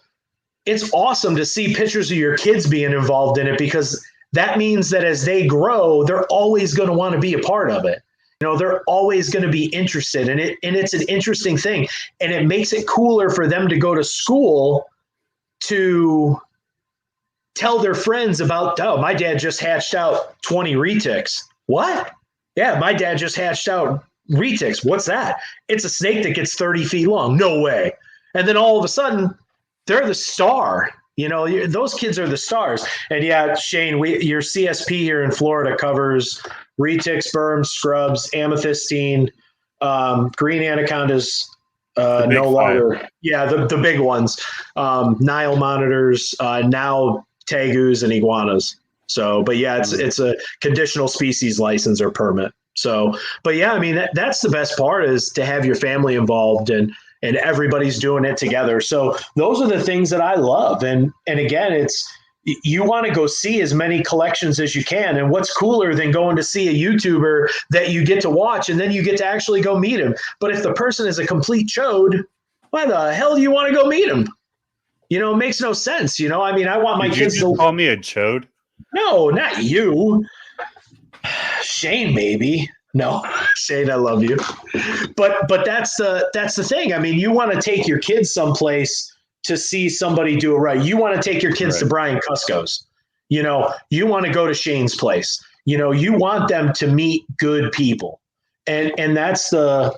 it's awesome to see pictures of your kids being involved in it, because that means that as they grow, they're always going to want to be a part of it. They're always going to be interested in it. And it's an interesting thing. And it makes it cooler for them to go to school to tell their friends about, oh, my dad just hatched out 20 retics. What? Yeah, my dad just hatched out retics. What's that? It's a snake that gets 30 feet long. No way. And then all of a sudden, they're the star. Those kids are the stars. And yeah, Shane, your CSP here in Florida covers retics, berms, scrubs, amethystine, green anacondas, no longer. Yeah, the big ones. Nile monitors, now tegus and iguanas. So, but yeah, it's a conditional species license or permit. So, but yeah, I mean, that's the best part, is to have your family involved and everybody's doing it together. So those are the things that I love. And again, you want to go see as many collections as you can. And what's cooler than going to see a YouTuber that you get to watch and then you get to actually go meet him? But if the person is a complete chode, why the hell do you want to go meet him? It makes no sense. I mean, I want my kids to
call me a chode.
No, not you. Shane, maybe. No, Shane, I love you. But that's the thing. I mean, you want to take your kids someplace to see somebody do it right. You want to take your kids to Brian Cusco's. You know, you want to go to Shane's place. You know, you want them to meet good people. And that's the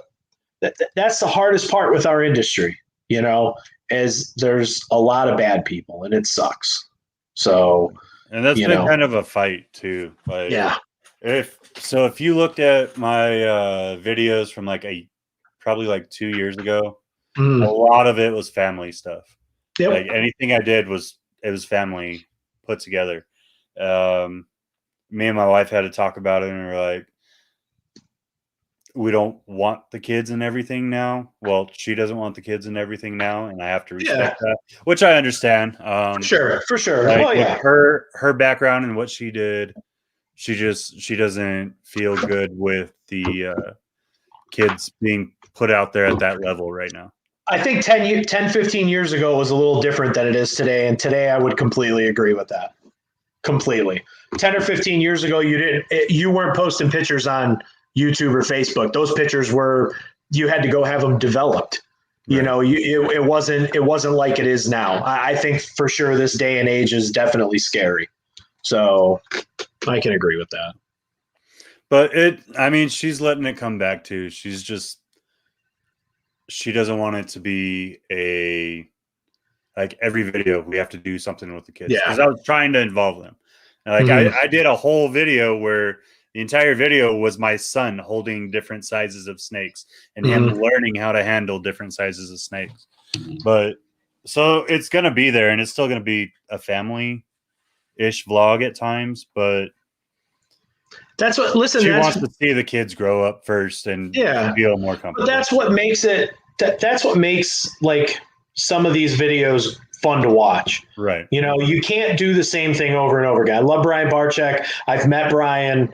hardest part with our industry, you know, is there's a lot of bad people and it sucks. So,
and that's been kind of a fight too. Like,
yeah.
If you looked at my videos from probably like 2 years ago, a lot of it was family stuff.
Yep.
Like anything I did was family put together. Me and my wife had to talk about it, and we're like, we don't want the kids and everything now. Well, she doesn't want the kids and everything now, and I have to respect that, which I understand.
For sure.
Like,
well, yeah.
with her background and what she did, she doesn't feel good with the kids being put out there at that level right now.
I think 10, 15 years ago was a little different than it is today. And today I would completely agree with that. Completely. 10 or 15 years ago, you weren't posting pictures on YouTube or Facebook. Those pictures you had to go have them developed. Right. You know, it wasn't like it is now. I think for sure this day and age is definitely scary. So I can agree with that.
But she's letting it come back too. She doesn't want it to be like every video we have to do something with the kids. Because I was trying to involve them. Like I did a whole video where the entire video was my son holding different sizes of snakes and him learning how to handle different sizes of snakes. But so it's going to be there, and it's still going to be a family-ish vlog at times, but
that's what, listen,
she wants to see the kids grow up first and feel more comfortable.
But that's what makes that's what makes like some of these videos fun to watch.
Right.
You know, you can't do the same thing over and over again. I love Brian Barczyk. I've met Brian.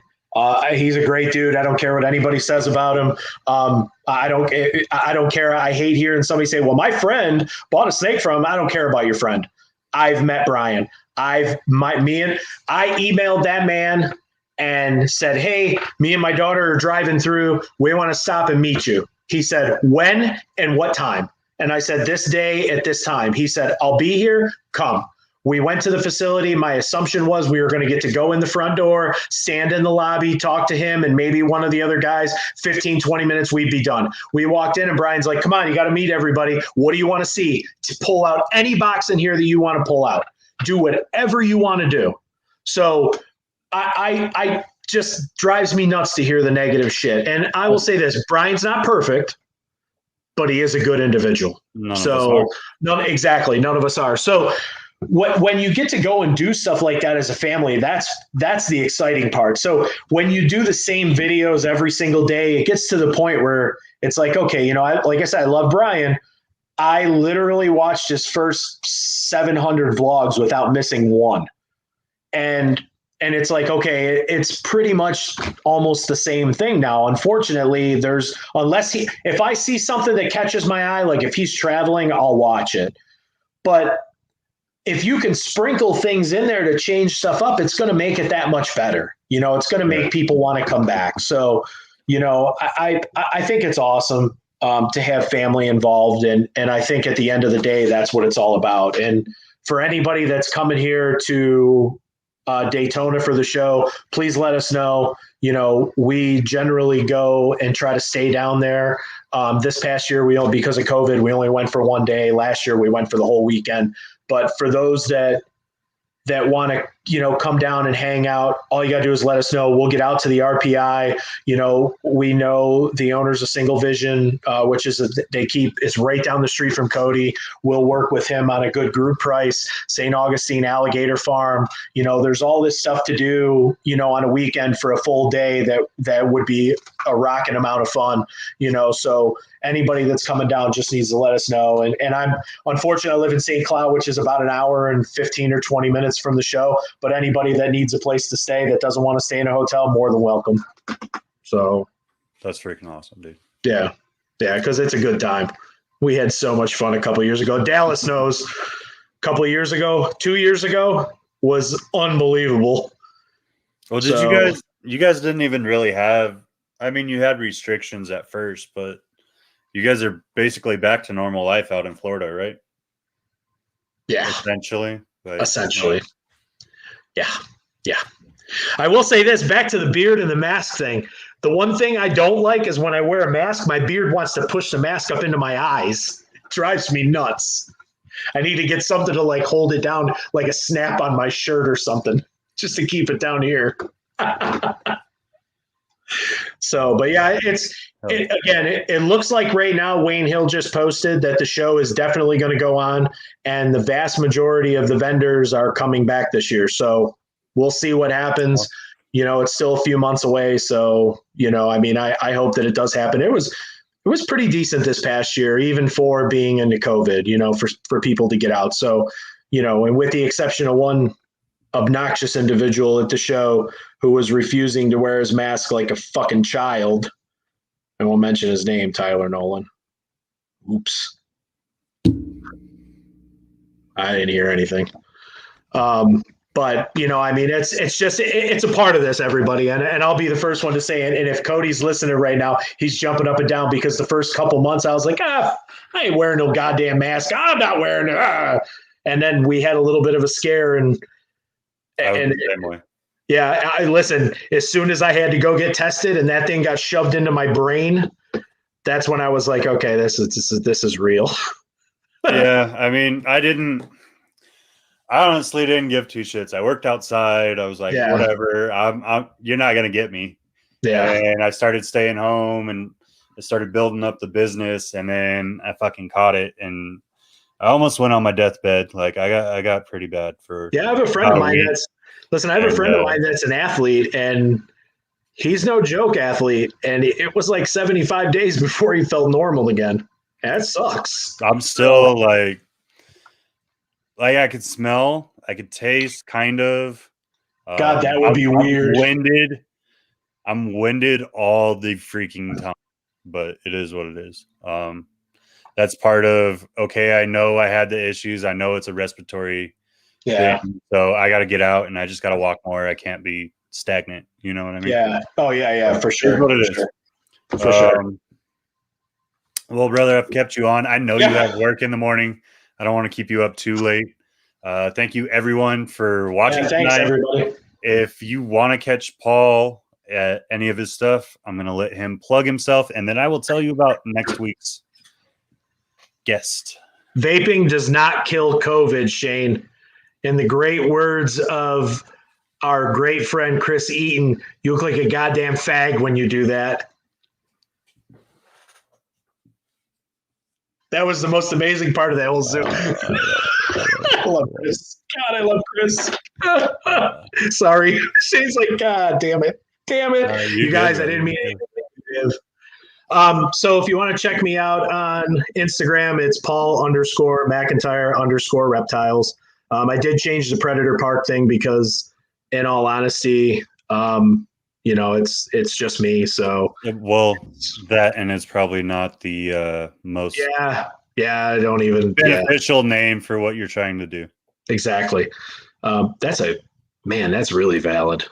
He's a great dude. I don't care what anybody says about him. I don't care. I hate hearing somebody say, well, my friend bought a snake from him. I don't care about your friend. I've met Brian. I emailed that man and said, hey, me and my daughter are driving through. We want to stop and meet you. He said, when and what time? And I said, this day at this time. He said, I'll be here. Come. We went to the facility. My assumption was we were going to get to go in the front door, stand in the lobby, talk to him, and maybe one of the other guys, 15, 20 minutes, we'd be done. We walked in, and Brian's like, come on, you got to meet everybody. What do you want to see? To pull out any box in here that you want to pull out. Do whatever you want to do. So I just drives me nuts to hear the negative shit. And I will say this, Brian's not perfect, but he is a good individual. None of us are. So when you get to go and do stuff like that as a family, that's the exciting part. So when you do the same videos every single day, it gets to the point where it's like, okay, you know, like I said, I love Brian. I literally watched his first 700 vlogs without missing one. And it's like, okay, it's pretty much almost the same thing now. Unfortunately, if I see something that catches my eye, like if he's traveling, I'll watch it. But if you can sprinkle things in there to change stuff up, it's going to make it that much better. You know, it's going to make people want to come back. So, you know, I think it's awesome to have family involved. And I think at the end of the day, that's what it's all about. And for anybody that's coming here to Daytona for the show, please let us know. You know, we generally go and try to stay down there. This past year, because of COVID, we only went for one day. Last year, we went for the whole weekend. But for those that want to, you know, come down and hang out, all you got to do is let us know. We'll get out to the RPI. You know, we know the owner's a Single Vision, which is it's right down the street from Cody. We'll work with him on a good group price. St. Augustine Alligator Farm. You know, there's all this stuff to do, you know, on a weekend for a full day that would be a rocking amount of fun, you know. So anybody that's coming down just needs to let us know. And I'm unfortunately, I live in St. Cloud, which is about an hour and 15 or 20 minutes from the show. But anybody that needs a place to stay that doesn't want to stay in a hotel, more than welcome. So
that's freaking awesome, dude.
Yeah, because it's a good time. We had so much fun a couple of years ago. Dallas knows. A couple of years ago, 2 years ago, was unbelievable.
Well, did you guys didn't even really have I mean, you had restrictions at first, but you guys are basically back to normal life out in Florida, right?
Yeah,
Essentially. Like,
essentially. Yeah. I will say this, back to the beard and the mask thing. The one thing I don't like is when I wear a mask, my beard wants to push the mask up into my eyes. It drives me nuts. I need to get something to like hold it down, like a snap on my shirt or something, just to keep it down here. So, but yeah, it looks like right now Wayne Hill just posted that the show is definitely going to go on, and the vast majority of the vendors are coming back this year. So we'll see what happens. You know, it's still a few months away. So, you know, I mean, I hope that it does happen. It was pretty decent this past year, even for being into COVID, you know, for people to get out. So, you know, and with the exception of one obnoxious individual at the show who was refusing to wear his mask like a fucking child. I won't mention his name, Tyler Nolan. Oops. I didn't hear anything. But, you know, I mean, it's a part of this, everybody. And I'll be the first one to say it. And if Cody's listening right now, he's jumping up and down because the first couple months I was like, I ain't wearing no goddamn mask. I'm not wearing it. And then we had a little bit of a scare and yeah, I listen, as soon as I had to go get tested and that thing got shoved into my brain, that's when I was like, okay, this is real.
Yeah, I mean, I honestly didn't give two shits. I worked outside. I was like, whatever. You're not gonna get me.
Yeah.
And I started staying home and I started building up the business, and then I fucking caught it, and I almost went on my deathbed. Like I got pretty bad for.
Yeah, I have a friend of mine that's an athlete, and he's no joke athlete, and it was like 75 days before he felt normal again. That sucks.
I'm still like I could smell, I could taste, kind of.
God, that would be weird.
I'm winded all the freaking time, but it is what it is. That's part of, okay, I know I had the issues. I know it's a respiratory thing, so I got to get out and I just got to walk more. I can't be stagnant. You know what I mean?
Yeah. Oh, yeah, for sure.
What it is. For sure. Well, brother, I've kept you on. I know you have work in the morning. I don't want to keep you up too late. Thank you, everyone, for watching tonight.
Thanks, everybody.
If you want to catch Paul at any of his stuff, I'm going to let him plug himself, and then I will tell you about next week's guest.
Vaping does not kill COVID, Shane. In the great words of our great friend Chris Eaton, you look like a goddamn fag when you do that. That was the most amazing part of that whole Zoom. I love Chris. God, I love Chris. Sorry. Shane's like, God damn it. You guys, I didn't mean anything. So if you want to check me out on Instagram, it's Paul_McIntyre_reptiles. I did change the Predator Park thing because, in all honesty, you know, it's just me. So
that, and it's probably not the most
I don't even
beneficial name for what you're trying to do.
Exactly. That's really valid.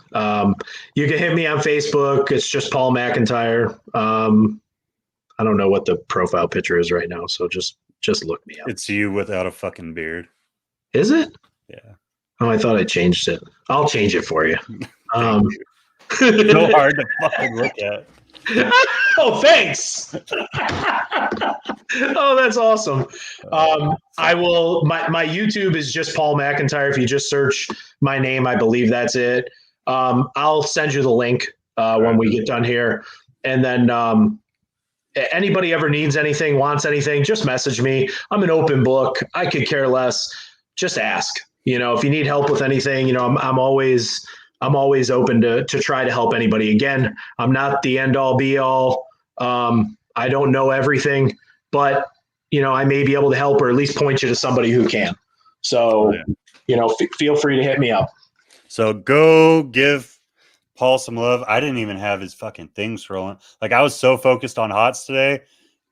You can hit me on Facebook. It's just Paul McIntyre. I don't know what the profile picture is right now, so just look me up.
It's you without a fucking beard.
Is it?
Yeah.
Oh, I thought I changed it. I'll change it for you.
So hard to fucking look at.
Oh, thanks. Oh, that's awesome. I will. My YouTube is just Paul McIntyre. If you just search my name, I believe that's it. I'll send you the link when we get done here, and then anybody ever needs anything, wants anything, just message me. I'm an open book. I could care less. Just ask. You know, if you need help with anything, you know, I'm always open to try to help anybody. Again, I'm not the end all be all. I don't know everything, but you know, I may be able to help or at least point you to somebody who can. So, you know, feel free to hit me up.
So go give Paul some love. I didn't even have his fucking things rolling. Like I was so focused on HOTS today.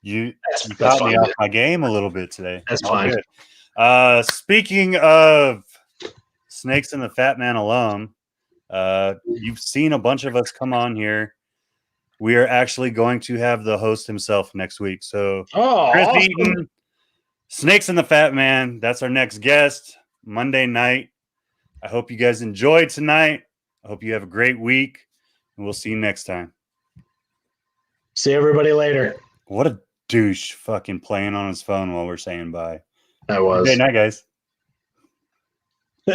You caught me off my game a little bit today.
That's fine.
Good. Speaking of Snakes and the Fat Man alum, you've seen a bunch of us come on here. we are actually going to have the host himself next week. So Chris
awesome.
Eaton, Snakes and the Fat Man. That's our next guest Monday night. I hope you guys enjoyed tonight. I hope you have a great week, and we'll see you next time.
See everybody later.
What a douche fucking playing on his phone while we're saying bye.
That was.
Good night, guys.